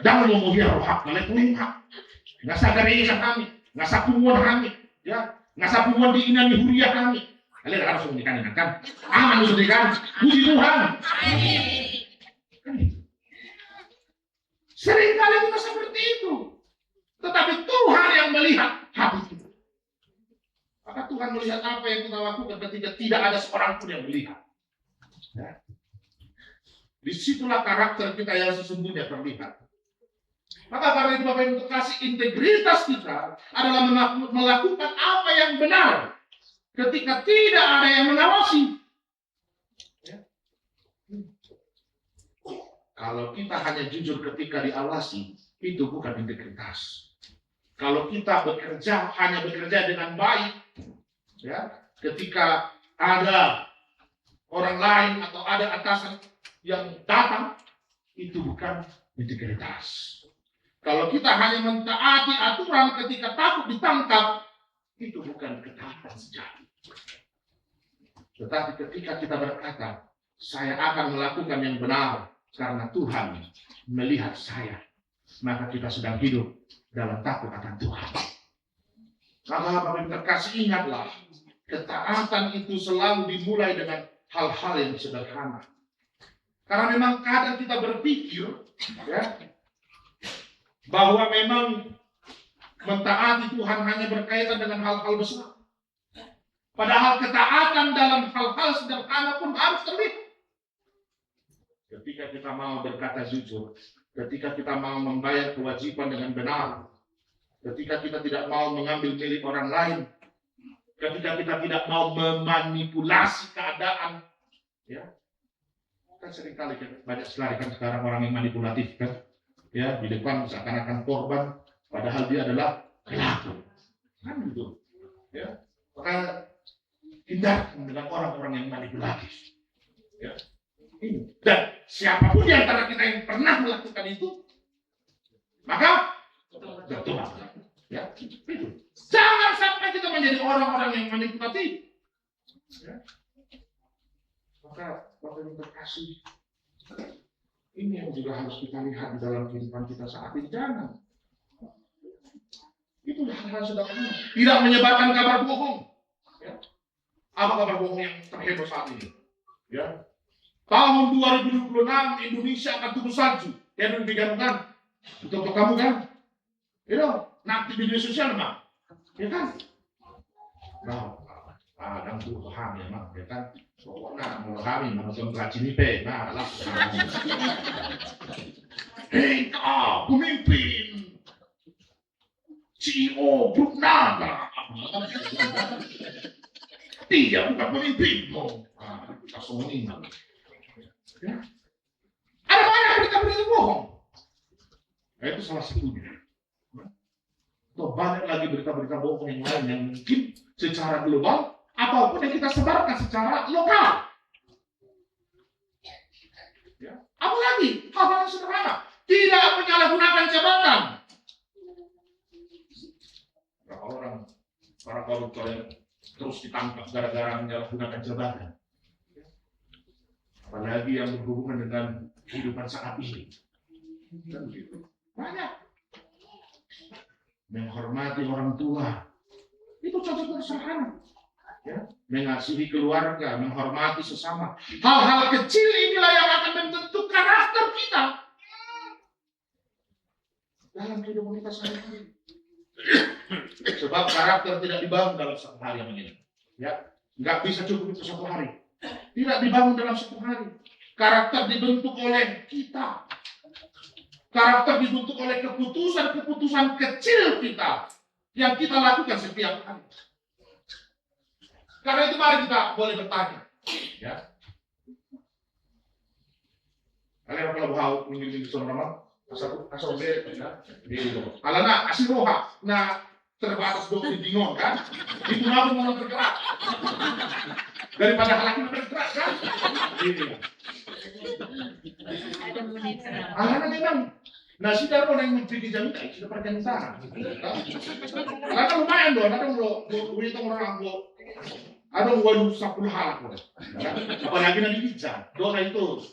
Jangan mau dia rohak. Ngalek hak. Nggak sadar ikan kami. Nggak sapungan kami. Ya. Nggak sapungan di inani huriah kami. Kalian harus menikah kan? Aman sudah kan? Puji Tuhan. Seringkali kita seperti itu. Tetapi Tuhan yang melihat hati kita. Maka Tuhan melihat apa yang kita lakukan ketika tidak ada seorang pun yang melihat. Ya. Disitulah karakter kita yang sesungguhnya terlihat. Maka karena itu Bapak Ibu terkasih, integritas kita adalah melakukan apa yang benar. Ketika tidak ada yang mengawasi. Ya. Kalau kita hanya jujur ketika diawasi, itu bukan integritas. Kalau kita hanya bekerja dengan baik, ya, ketika ada orang lain atau ada atasan yang datang, itu bukan integritas. Kalau kita hanya mentaati aturan ketika takut ditangkap, itu bukan ketaatan sejati. Tetapi ketika kita berkata, saya akan melakukan yang benar karena Tuhan melihat saya, maka kita sedang hidup dalam takut akan Tuhan. Maka Bapak Ibu terkasih, ingatlah, ketaatan itu selalu dimulai dengan hal-hal yang sederhana. Karena memang kadang kita berpikir ya, bahwa memang mentaati Tuhan hanya berkaitan dengan hal-hal besar. Padahal ketaatan dalam hal-hal sederhana pun harus terlihat. Ketika kita mau berkata jujur, ketika kita mau membayar kewajiban dengan benar, ketika kita tidak mau mengambil milik orang lain, ketika kita tidak mau memanipulasi keadaan, ya, kan seringkali banyak sekali kan sekarang orang yang manipulatif kan, ya, di depan seakan-akan korban, padahal dia adalah pelaku, kan gitu, ya. Maka hindarkan dengan orang-orang yang manipulatif, ya. Dan siapapun di antara kita yang pernah melakukan itu, maka bertobat, ya. Itu. Jangan sampai kita menjadi orang-orang yang manipulatif, ya. Maka Bapak Ibu terkasih, ini yang juga harus kita lihat di dalam kehidupan kita saat ini. Jangan. Itu hal-hal sederhana. Tidak menyebarkan kabar bohong. Ya. Apa kabar bohong yang terheboh saat ini? Ya. Tahun 2026 Indonesia akan turun salju. Ya, dulu digabungkan. Untuk kamu kan? Ya, nanti di media sosial memang. Ya kan? Nah, kadang tuh paham ya, mak. Ya kan? Pokoknya mau kami menonton pelacini pe. Nah, lah. Hei, kau pemimpin CEO Grup Naga. Dia bukan pemimpinmu. Kita sombong. Ya. Ada banyak berita-berita bohong. Nah, itu salah satunya. Atau banyak lagi berita-berita bohong yang lain yang mungkin secara global ataupun yang kita sebarkan secara lokal. Ya. Apalagi hal-hal yang sederhana, tidak menyalahgunakan jabatan. Berapa orang para koruptor yang terus ditangkap gara-gara menyalahgunakan jabatan? Apalagi yang berhubungan dengan kehidupan saat ini. Kan begitu. Banyak. Menghormati orang tua. Itu contoh sederhana. Ya. Mengasihi keluarga, menghormati sesama. Hal-hal kecil inilah yang akan membentuk karakter kita. Dalam kehidupan kita sehari-hari. Sebab karakter tidak dibangun dalam satu hari yang ini. Ya. Nggak bisa cukup itu satu hari. Tidak dibangun dalam satu hari. Karakter dibentuk oleh kita. Karakter dibentuk oleh keputusan-keputusan kecil kita yang kita lakukan setiap hari. Karena itu mari kita boleh bertanya. Ya. Kalian kalau mau mengikuti sama asal beri, ya. Alana asih roha, nah terbatas dong di bingung kan? Itu namun mau bergerak. Daripada hal-hal bergerak kan? Alana memang nasi darbo yang menteri jam itu sudah pergi sana. Alana lumayan dong, ada mau hitung orang mau ada waduh 10 hal. Apalagi nanti bisa, doa itu.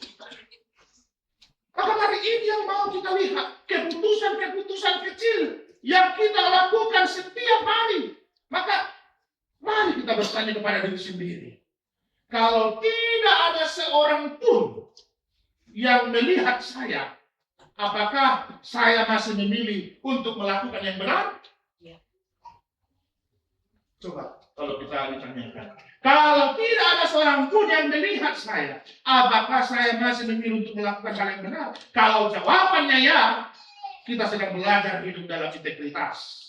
Maka hari ini yang mau kita lihat keputusan-keputusan kecil yang kita lakukan setiap hari. Maka mari kita bertanya kepada diri sendiri. Kalau tidak ada seorang pun yang melihat saya, apakah saya masih memilih untuk melakukan yang benar? Coba kalau kita ditanyakan. Kalau tidak ada seorang pun yang melihat saya, apakah saya masih memilih untuk melakukan hal yang benar? Kalau jawabannya ya, kita sedang belajar hidup dalam integritas.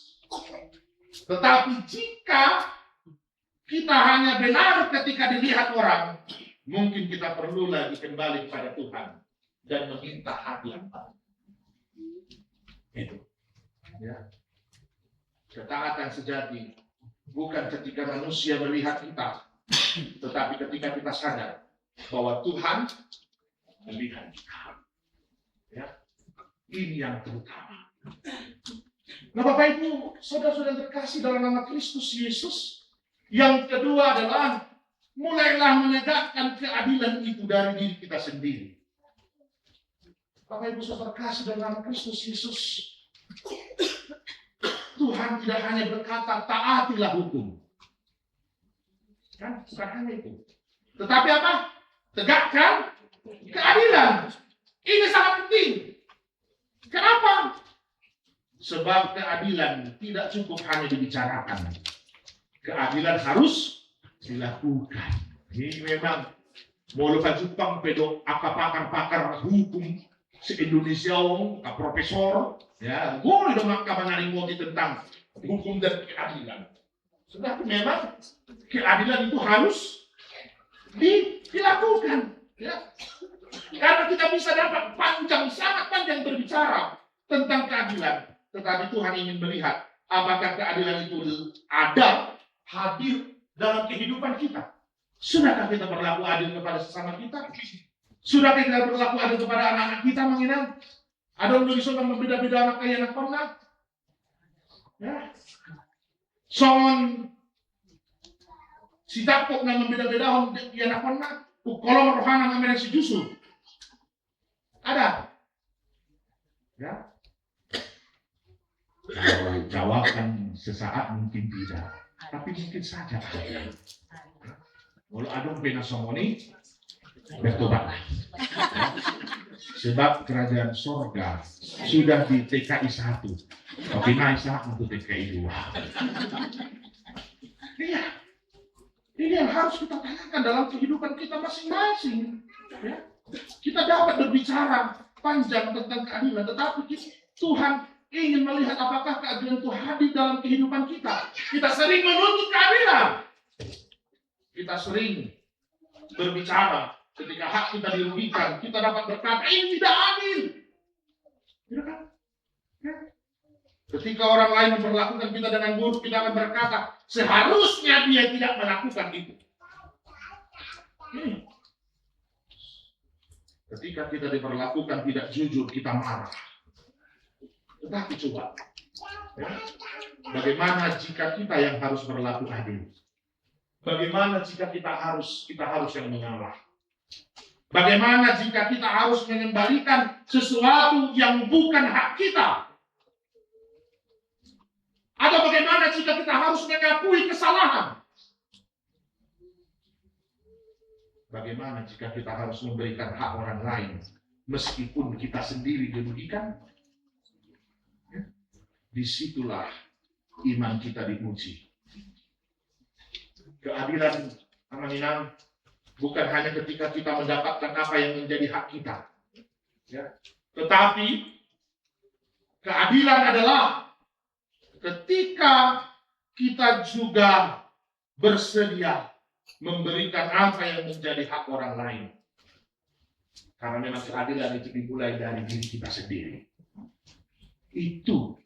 Tetapi jika kita hanya benar ketika dilihat orang, mungkin kita perlu lagi kembali kepada Tuhan dan meminta hati yang baru. Itu. Ya. Ketaatan sejati bukan ketika manusia melihat kita, tetapi ketika kita sadar bahwa Tuhan melihat kita. Ya, ini yang terutama. Nah, Bapak Ibu, saudara-saudara terkasih dalam nama Kristus Yesus, yang kedua adalah mulailah menegakkan keadilan itu dari diri kita sendiri. Bapak Ibu saudara terkasih dalam nama Kristus Yesus, Tuhan tidak hanya berkata taatilah hukum, kan? Bukan hanya itu, tetapi apa? Tegakkan keadilan. Ini sangat penting. Kenapa? Sebab keadilan tidak cukup hanya dibicarakan. Keadilan harus dilakukan. Ini memang mau lupa Jepang pedok apa pakar-pakar hukum se-Indonesia, profesor, ya, boleh dong mengarimoti tentang hukum dan keadilan. Sebab memang keadilan itu harus dilakukan. Ya. Karena kita bisa dapat sangat panjang berbicara tentang keadilan. Tetapi Tuhan ingin melihat apakah keadilan itu ada, hadir dalam kehidupan kita. Sudahkah kita berlaku adil kepada sesama kita? Sudahkah kita berlaku adil kepada anak-anak kita menginang? Ada yang bisa membeda-beda anak kaya anak pernah? Ya. Son si tapok na membeda-beda orang anak pernah? Kalau rohana namanya si Yusuf. Ada? Ya. Kalau jawabkan sesaat mungkin tidak, tapi mungkin saja ada. Walau ada pena somoni, bertobatlah. Sebab kerajaan sorga sudah di TKI 1, tapi naik untuk TKI 2. Iya. Ini yang harus kita tanyakan dalam kehidupan kita masing-masing. Ya. Kita dapat berbicara panjang tentang keadilan, tetapi Tuhan ingin melihat apakah keadilan itu hadir dalam kehidupan kita. Kita sering menuntut keadilan. Kita sering berbicara ketika hak kita dirugikan. Kita dapat berkata, ini tidak adil. Tidak kan? Ya. Ketika orang lain memperlakukan kita dengan buruk, kita akan berkata, seharusnya dia tidak melakukan itu. Ketika kita diperlakukan tidak jujur, kita marah. Tetapi coba, ya, bagaimana jika kita yang harus berlaku adil? Bagaimana jika kita harus yang mengalah? Bagaimana jika kita harus mengembalikan sesuatu yang bukan hak kita? Atau bagaimana jika kita harus mengakui kesalahan? Bagaimana jika kita harus memberikan hak orang lain meskipun kita sendiri dirugikan? Disitulah iman kita diuji. Keadilan amanah bukan hanya ketika kita mendapatkan apa yang menjadi hak kita, ya. Tetapi keadilan adalah ketika kita juga bersedia memberikan apa yang menjadi hak orang lain. Karena memang keadilan itu dimulai dari diri kita sendiri. Itu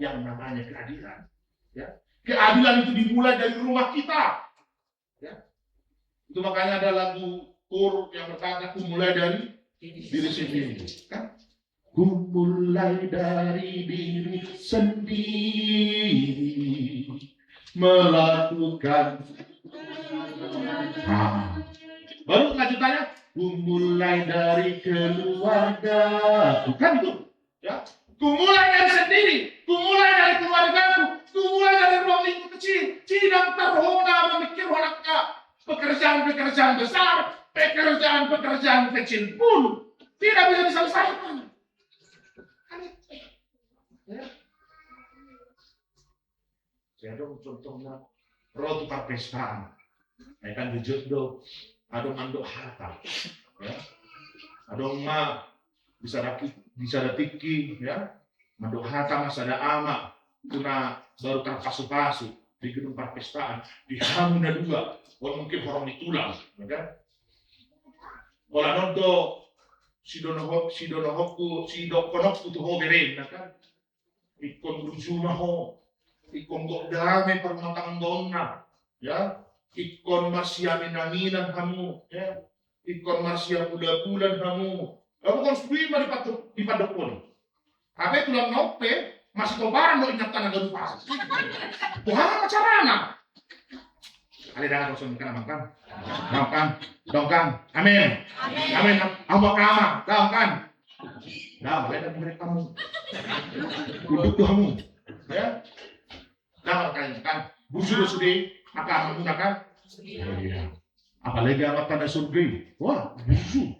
yang namanya keadilan. Ya. Keadilan itu dimulai dari rumah kita. Ya. Itu makanya ada lagu kur yang berkata, ku mulai dari diri sendiri. Kan? Ku mulai dari diri sendiri melakukan. Baru lanjutannya, ku mulai dari keluarga. Bukan itu, ya. Ku mulai dari sendiri, ku mulai dari keluargaku, ku mulai dari ruang lingkup kecil. Tidak terhona memikir honaknya pekerjaan-pekerjaan besar, pekerjaan-pekerjaan kecil pun tidak bisa diselesaikan. Ya. Saya dong contohnya roti perpestaan. Ya kan dijodoh, ada mandok harta. Ya. Ada ma bisa datiki, ya. Mandok harta mas ada ama, kuna baru terpasu-pasu di gedung perpestaan, di hamuna dua, walaupun mungkin orang ditulang, ya kan? Olah nondo si donohokku tuh hoberen, ya kan? Ikon berjumah ho, ikon gok damai permatang donna, ya, ikon masih aminan kamu, ya, ikon marsia bulan kamu. Kamu kan lima di padokon. Tapi tulang nope masih kau barang mau ingat tanah gaduh pas. Tuhan carana. Ali dah kosong makan. Dongkan. Amin. Amin. Apa kama? Dongkan. Dah, boleh dari kamu. Duduk kamu. Ya. Dah kan. Busur sudah maka menggunakan. Oh iya. Apalagi amat tanda surga. Wah, busur.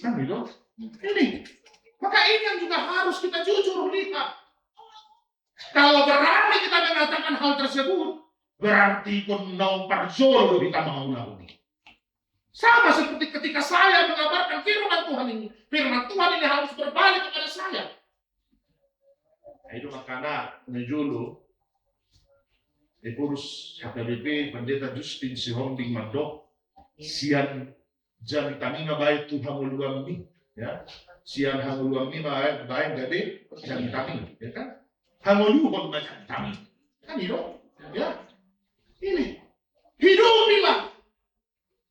Kan itu. Ini. Maka ini yang juga harus kita jujur lihat. Kalau berani kita mengatakan hal tersebut, berarti pun nau parjolo kita mau lakukan. Sama seperti ketika saya mengabarkan firman Tuhan ini. Firman Tuhan ini harus berbalik kepada saya. Nah, itu makanya menjulu di purus HPBP Pendeta Justin Sihombing Mandok sian jami taminga baik Tuhan meluang ini, ya. Sian hanguluang ini baik gade jami taminga, ya kan? Hanguluang macam taminga, kan itu, ya. Ini hidupilah.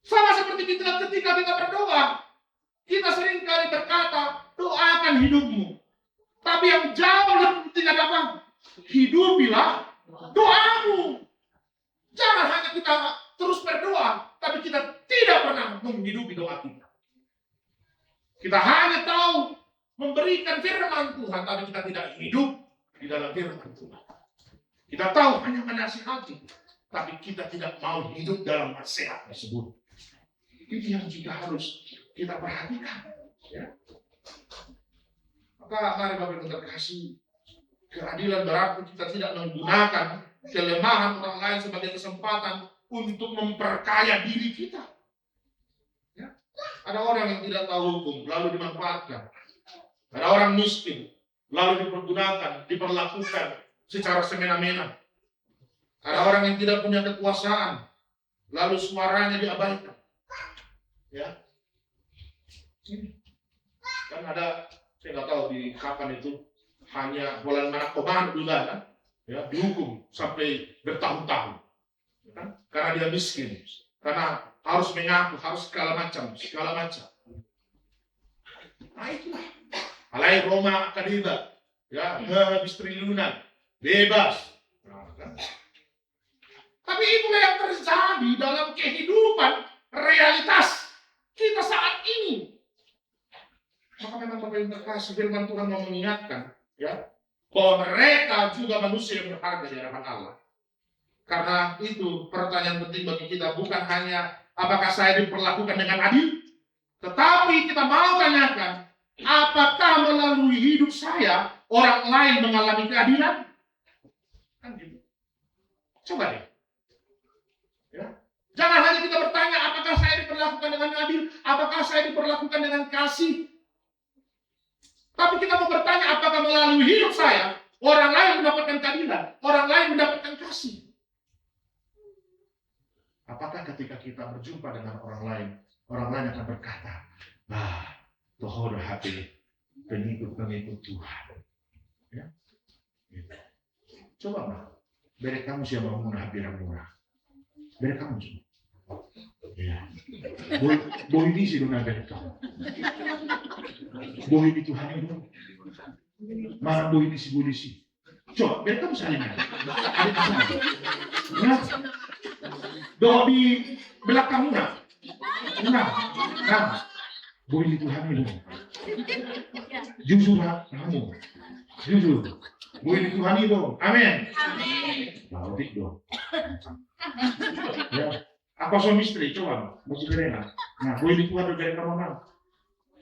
Sama seperti kita ketika kita berdoa, kita sering kali berkata, doakan hidupmu. Tapi yang jauh lebih penting adalah hidupilah doamu. Jangan hanya kita terus berdoa, tapi kita tidak pernah menghidupi doa kita. Kita hanya tahu memberikan firman Tuhan, tapi kita tidak hidup di dalam firman Tuhan. Kita tahu hanya menasihati, tapi kita tidak mau hidup dalam nasihat tersebut. Ini yang juga harus kita perhatikan. Ya. Maka mari Bapak Ibu terkasih, keadilan berarti kita tidak menggunakan kelemahan orang lain sebagai kesempatan untuk memperkaya diri kita. Ya. Ada orang yang tidak tahu hukum, lalu dimanfaatkan. Ada orang miskin, lalu dipergunakan, diperlakukan secara semena-mena. Ada orang yang tidak punya kekuasaan, lalu suaranya diabaikan. Ya, kan ada, saya nggak tahu di kapan itu, hanya bulan Manakoban juga kan, ya, dihukum sampai bertahun-tahun, ya kan? Karena dia miskin, karena harus mengaku, harus segala macam. Nah itulah, alai Roma Akademia, ya, habis triliunan, bebas. Nah, kan? Tapi itulah yang terjadi dalam kehidupan realitas kita saat ini. Maka memang Bapak yang terkasih, firman Tuhan mau mengingatkan, ya, bahwa mereka juga manusia yang berharga di hadapan Allah. Karena itu pertanyaan penting bagi kita bukan hanya apakah saya diperlakukan dengan adil, tetapi kita mau tanyakan, apakah melalui hidup saya orang lain mengalami keadilan? Kan gitu. Coba deh. Ya. Jangan hanya kita bertanya apakah saya diperlakukan dengan adil, apakah saya diperlakukan dengan kasih. Tapi kita mau bertanya apakah melalui hidup saya orang lain mendapatkan keadilan, orang lain mendapatkan kasih. Apakah ketika kita berjumpa dengan orang lain akan berkata, Tuhan hati pengikut-pengikut Tuhan. Ya? Gitu. Coba dari kamu siapa mau murah. Dari kamu coba. Ya. Bohi di sini dari kamu. Bohi di Tuhan itu. Mana bohi di si polisi. Coba, dari kamu saling ada. Ada di sana. Ya. Doa di belakang nah. Bohi di Tuhan itu. Jujur kamu. Jujur. Bohi di Tuhan itu. Amin. Lalu dong. Ya. Apa suami istri? Coba, masih berenang. Nah, gue di Tuhan dari kamu mau.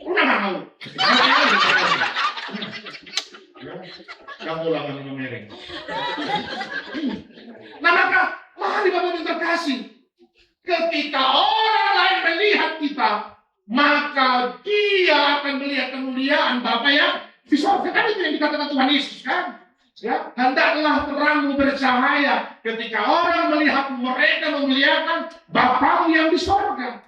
Udah mau. Kamu ulangan memereng. Nah, mari Bapak yang terkasih. Ketika orang lain melihat kita, maka dia akan melihat kemuliaan Bapa yang di surga. Kan itu yang dikatakan Tuhan Yesus kan? Ya, hendaklah terangmu bercahaya ketika orang melihat mereka memuliakan Bapamu yang di surga.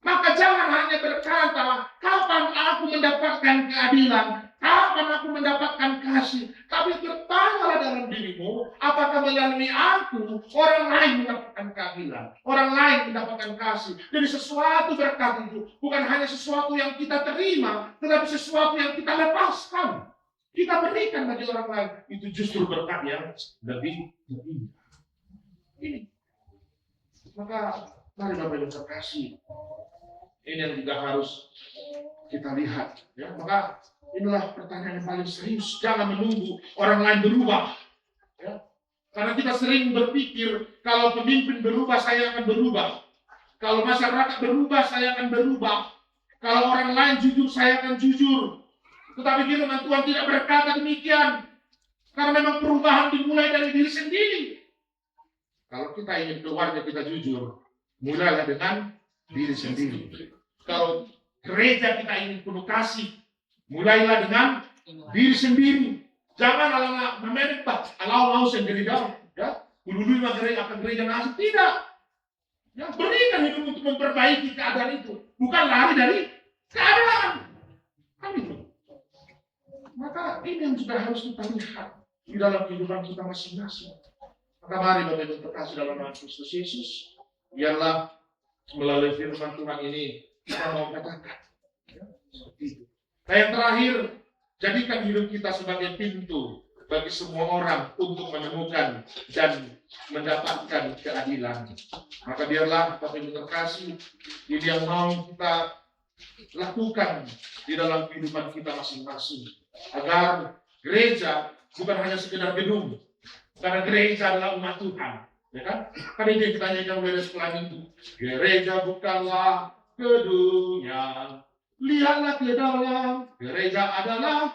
Maka jangan hanya berkata, kapan aku mendapatkan keadilan, kapan aku mendapatkan kasih, tapi bertanyalah dalam dirimu, apakah melalui aku orang lain mendapatkan keadilan, orang lain mendapatkan kasih. Jadi sesuatu berkat itu bukan hanya sesuatu yang kita terima, tetapi sesuatu yang kita lepaskan, kita berikan bagi orang lain. Itu justru berkat yang lebih indah. Ini. Maka mari Bapak Ibu terkasih, ini yang juga harus kita lihat. Ya, maka inilah pertanyaan yang paling serius. Jangan menunggu orang lain berubah. Ya. Karena kita sering berpikir, kalau pemimpin berubah, saya akan berubah. Kalau masyarakat berubah, saya akan berubah. Kalau orang lain jujur, saya akan jujur. Tetapi firman Tuhan tidak berkata demikian. Karena memang perubahan dimulai dari diri sendiri. Kalau kita ingin keluarga kita jujur, mulailah dengan diri sendiri. Kalau gereja kita ingin penuh kasih, mulailah dengan diri sendiri. Jangan ala memerek mau sendiri dong. Ya, dulu gereja akan gereja nasib, tidak. Ya, berikan hidup untuk memperbaiki keadaan itu, bukan lari dari keadaan. Amin. Maka ini yang juga harus kita lihat di dalam kehidupan kita masing-masing. Maka mari Bapak Ibu terkasih dalam nama Kristus Yesus, biarlah melalui firman Tuhan ini kita mau katakan. Ya, seperti itu. Nah, yang terakhir, jadikan hidup kita sebagai pintu bagi semua orang untuk menemukan dan mendapatkan keadilan. Maka biarlah Bapak Ibu terkasih, ini yang mau kita lakukan di dalam kehidupan kita masing-masing. Agar gereja bukan hanya sekedar gedung, karena gereja adalah umat Tuhan. Ya kan? Kan ini yang kita nyanyikan oleh sekolah itu. Gereja bukanlah gedungnya, lihatlah ke dalam, gereja adalah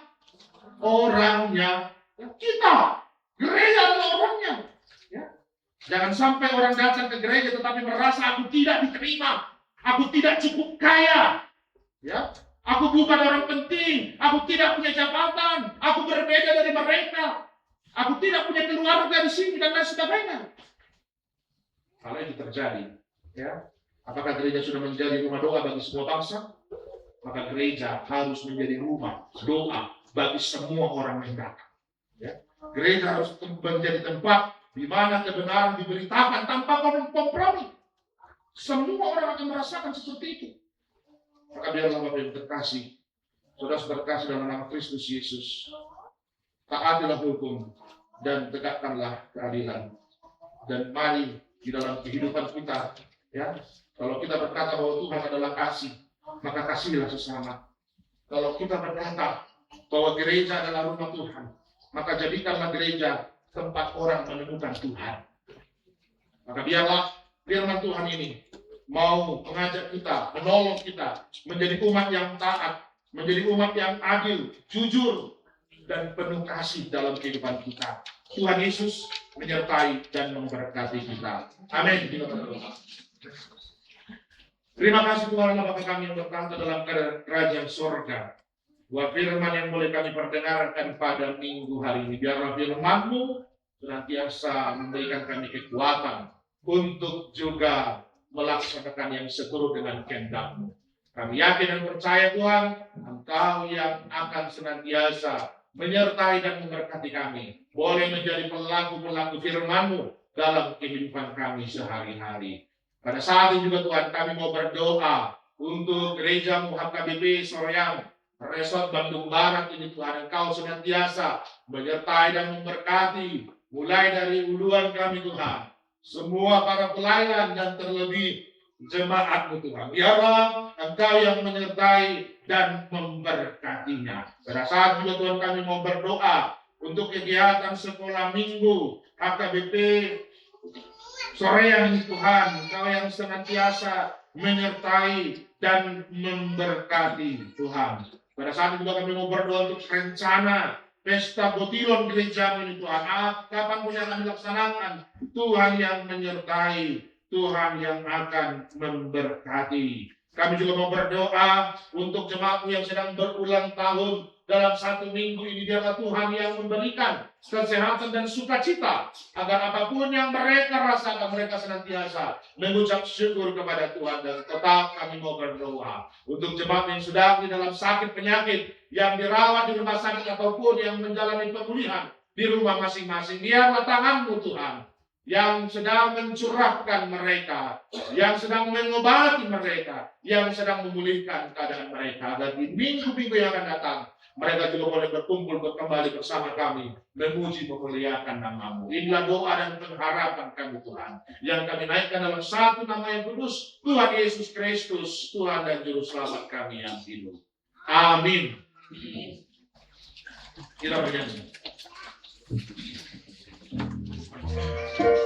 orangnya. Kita, gereja adalah orangnya. Ya. Jangan sampai orang datang ke gereja tetapi merasa aku tidak diterima, aku tidak cukup kaya. Ya. Aku bukan orang penting, aku tidak punya jabatan, aku berbeda dari mereka, aku tidak punya keluarga di sini dan lain sebagainya. Kalau itu terjadi, ya, apakah gereja sudah menjadi rumah doa bagi semua bangsa? Maka gereja harus menjadi rumah doa bagi semua orang yang datang. Ya. Gereja harus menjadi tempat di mana kebenaran diberitakan tanpa kompromi. Semua orang akan merasakan seperti itu. Maka biarlah Bapak Ibu terkasih, saudara terkasih dalam nama Kristus Yesus, taatilah hukum dan tegakkanlah keadilan. Dan mari di dalam kehidupan kita, ya, kalau kita berkata bahwa Tuhan adalah kasih, maka kasihilah sesama. Kalau kita berkata bahwa gereja adalah rumah Tuhan, maka jadikanlah gereja tempat orang menemukan Tuhan. Maka biarlah firman Tuhan ini mau mengajak kita, menolong kita menjadi umat yang taat, menjadi umat yang adil, jujur, dan penuh kasih dalam kehidupan kita. Tuhan Yesus menyertai dan memberkati kita. Amin. Terima kasih Tuhan Allah Bapa kami yang bertahta dalam kerajaan sorga. Buat firman yang boleh kami perdengarkan pada minggu hari ini. Biarlah firman-Mu senantiasa memberikan kami kekuatan untuk juga melaksanakan yang seturut dengan kehendak-Mu. Kami yakin dan percaya Tuhan, Engkau yang akan senantiasa menyertai dan memberkati kami. Boleh menjadi pelaku-pelaku firman-Mu dalam kehidupan kami sehari-hari. Pada saat ini juga Tuhan, kami mau berdoa untuk gereja HKBP Soreang, Resort Bandung Barat ini Tuhan, Engkau senantiasa menyertai dan memberkati. Mulai dari uluan kami Tuhan, semua para pelayan dan terlebih jemaat-Mu Tuhan. Biarlah Engkau yang menyertai dan memberkatinya. Pada saat juga Tuhan kami mau berdoa untuk kegiatan sekolah minggu HKBP Soreang ini Tuhan. Engkau yang senantiasa menyertai dan memberkati Tuhan. Pada saat itu juga kami mau berdoa untuk rencana pesta botilon gereja ini Tuhan. Kapan pun yang akan dilaksanakan, Tuhan yang menyertai, Tuhan yang akan memberkati. Kami juga mau berdoa untuk jemaat yang sedang berulang tahun dalam satu minggu ini. Biarlah Tuhan yang memberikan kesehatan dan sukacita, agar apapun yang mereka rasakan, mereka senantiasa mengucap syukur kepada Tuhan. Dan tetap kami mau berdoa untuk jemaat yang sedang di dalam sakit penyakit, yang dirawat di rumah sakit ataupun yang menjalani pemulihan. di rumah masing-masing. Biarlah tangan-Mu Tuhan yang sedang mencurahkan mereka, yang sedang mengobati mereka, yang sedang memulihkan keadaan mereka. Dan di minggu-minggu yang akan datang, mereka juga boleh berkumpul kembali bersama kami, memuji memuliakan nama-Mu. Inilah doa dan pengharapan kami Tuhan, yang kami naikkan dalam satu nama yang kudus, Tuhan Yesus Kristus, Tuhan dan Juru Selamat kami yang hidup. Amin. Kita bernyanyi. Thank you.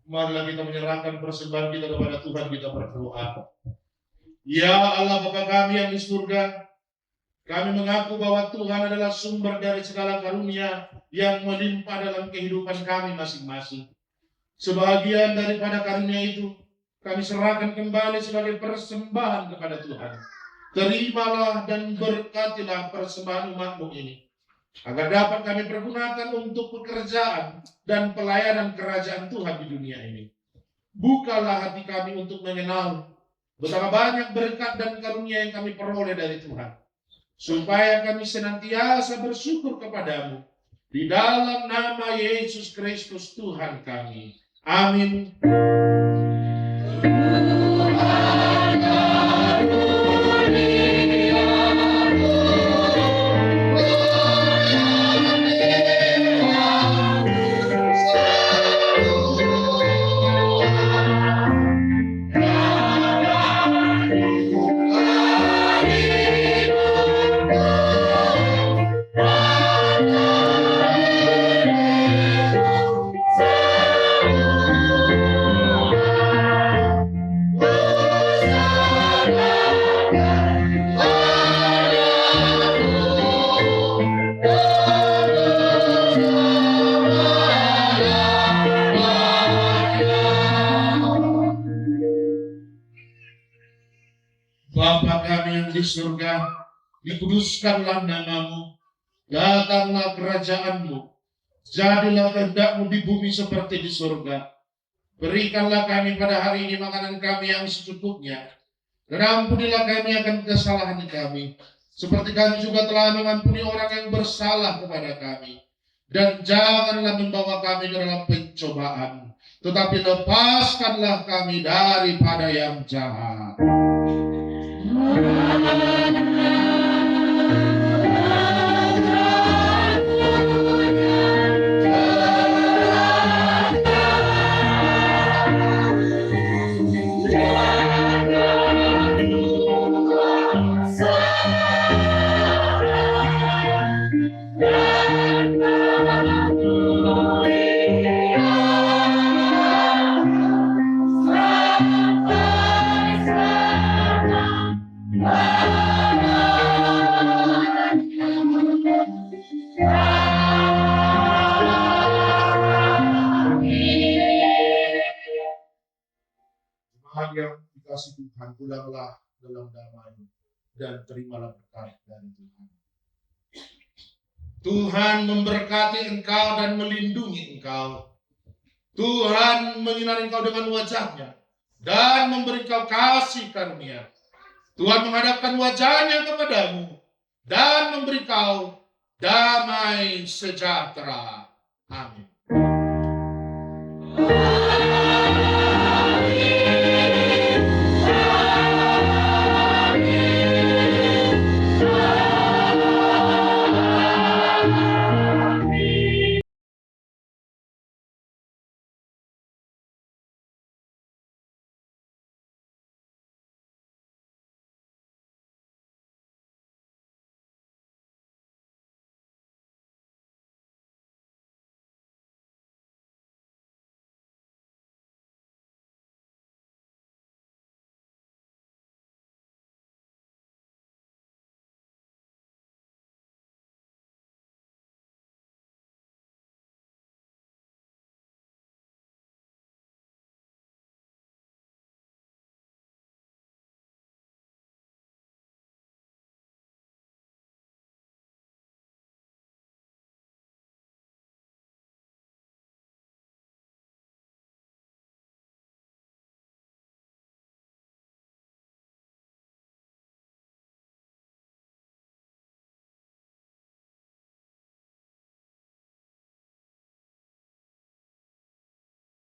Marilah kita menyerahkan persembahan kita kepada Tuhan, kita berdoa. Ya Allah Bapa kami yang di surga, kami mengaku bahwa Tuhan adalah sumber dari segala karunia yang melimpah dalam kehidupan kami masing-masing. Sebagian daripada karunia itu kami serahkan kembali sebagai persembahan kepada Tuhan. Terimalah dan berkatilah persembahan umat-Mu ini, agar dapat kami pergunakan untuk pekerjaan dan pelayanan kerajaan Tuhan di dunia ini. Bukalah hati kami untuk mengenal betapa banyak berkat dan karunia yang kami peroleh dari Tuhan, supaya kami senantiasa bersyukur kepadamu. Di dalam nama Yesus Kristus Tuhan kami. Amin. Bapa kami yang di surga, dikuduskanlah nama-Mu, datanglah kerajaan-Mu, jadilah kehendak-Mu di bumi seperti di surga. Berikanlah kami pada hari ini makanan kami yang secukupnya, dan ampunilah kami akan kesalahan kami, seperti kami juga telah mengampuni orang yang bersalah kepada kami. Dan janganlah membawa kami dalam pencobaan, tetapi lepaskanlah kami daripada yang jahat. Yang dikasih Tuhan, pulanglah dalam damai dan terimalah berkat dari Tuhan. Tuhan memberkati engkau dan melindungi engkau. Tuhan menyinari engkau dengan wajah-Nya dan memberi engkau kasih karunia. Tuhan menghadapkan wajah-Nya kepadamu dan memberi engkau damai sejahtera. Amin.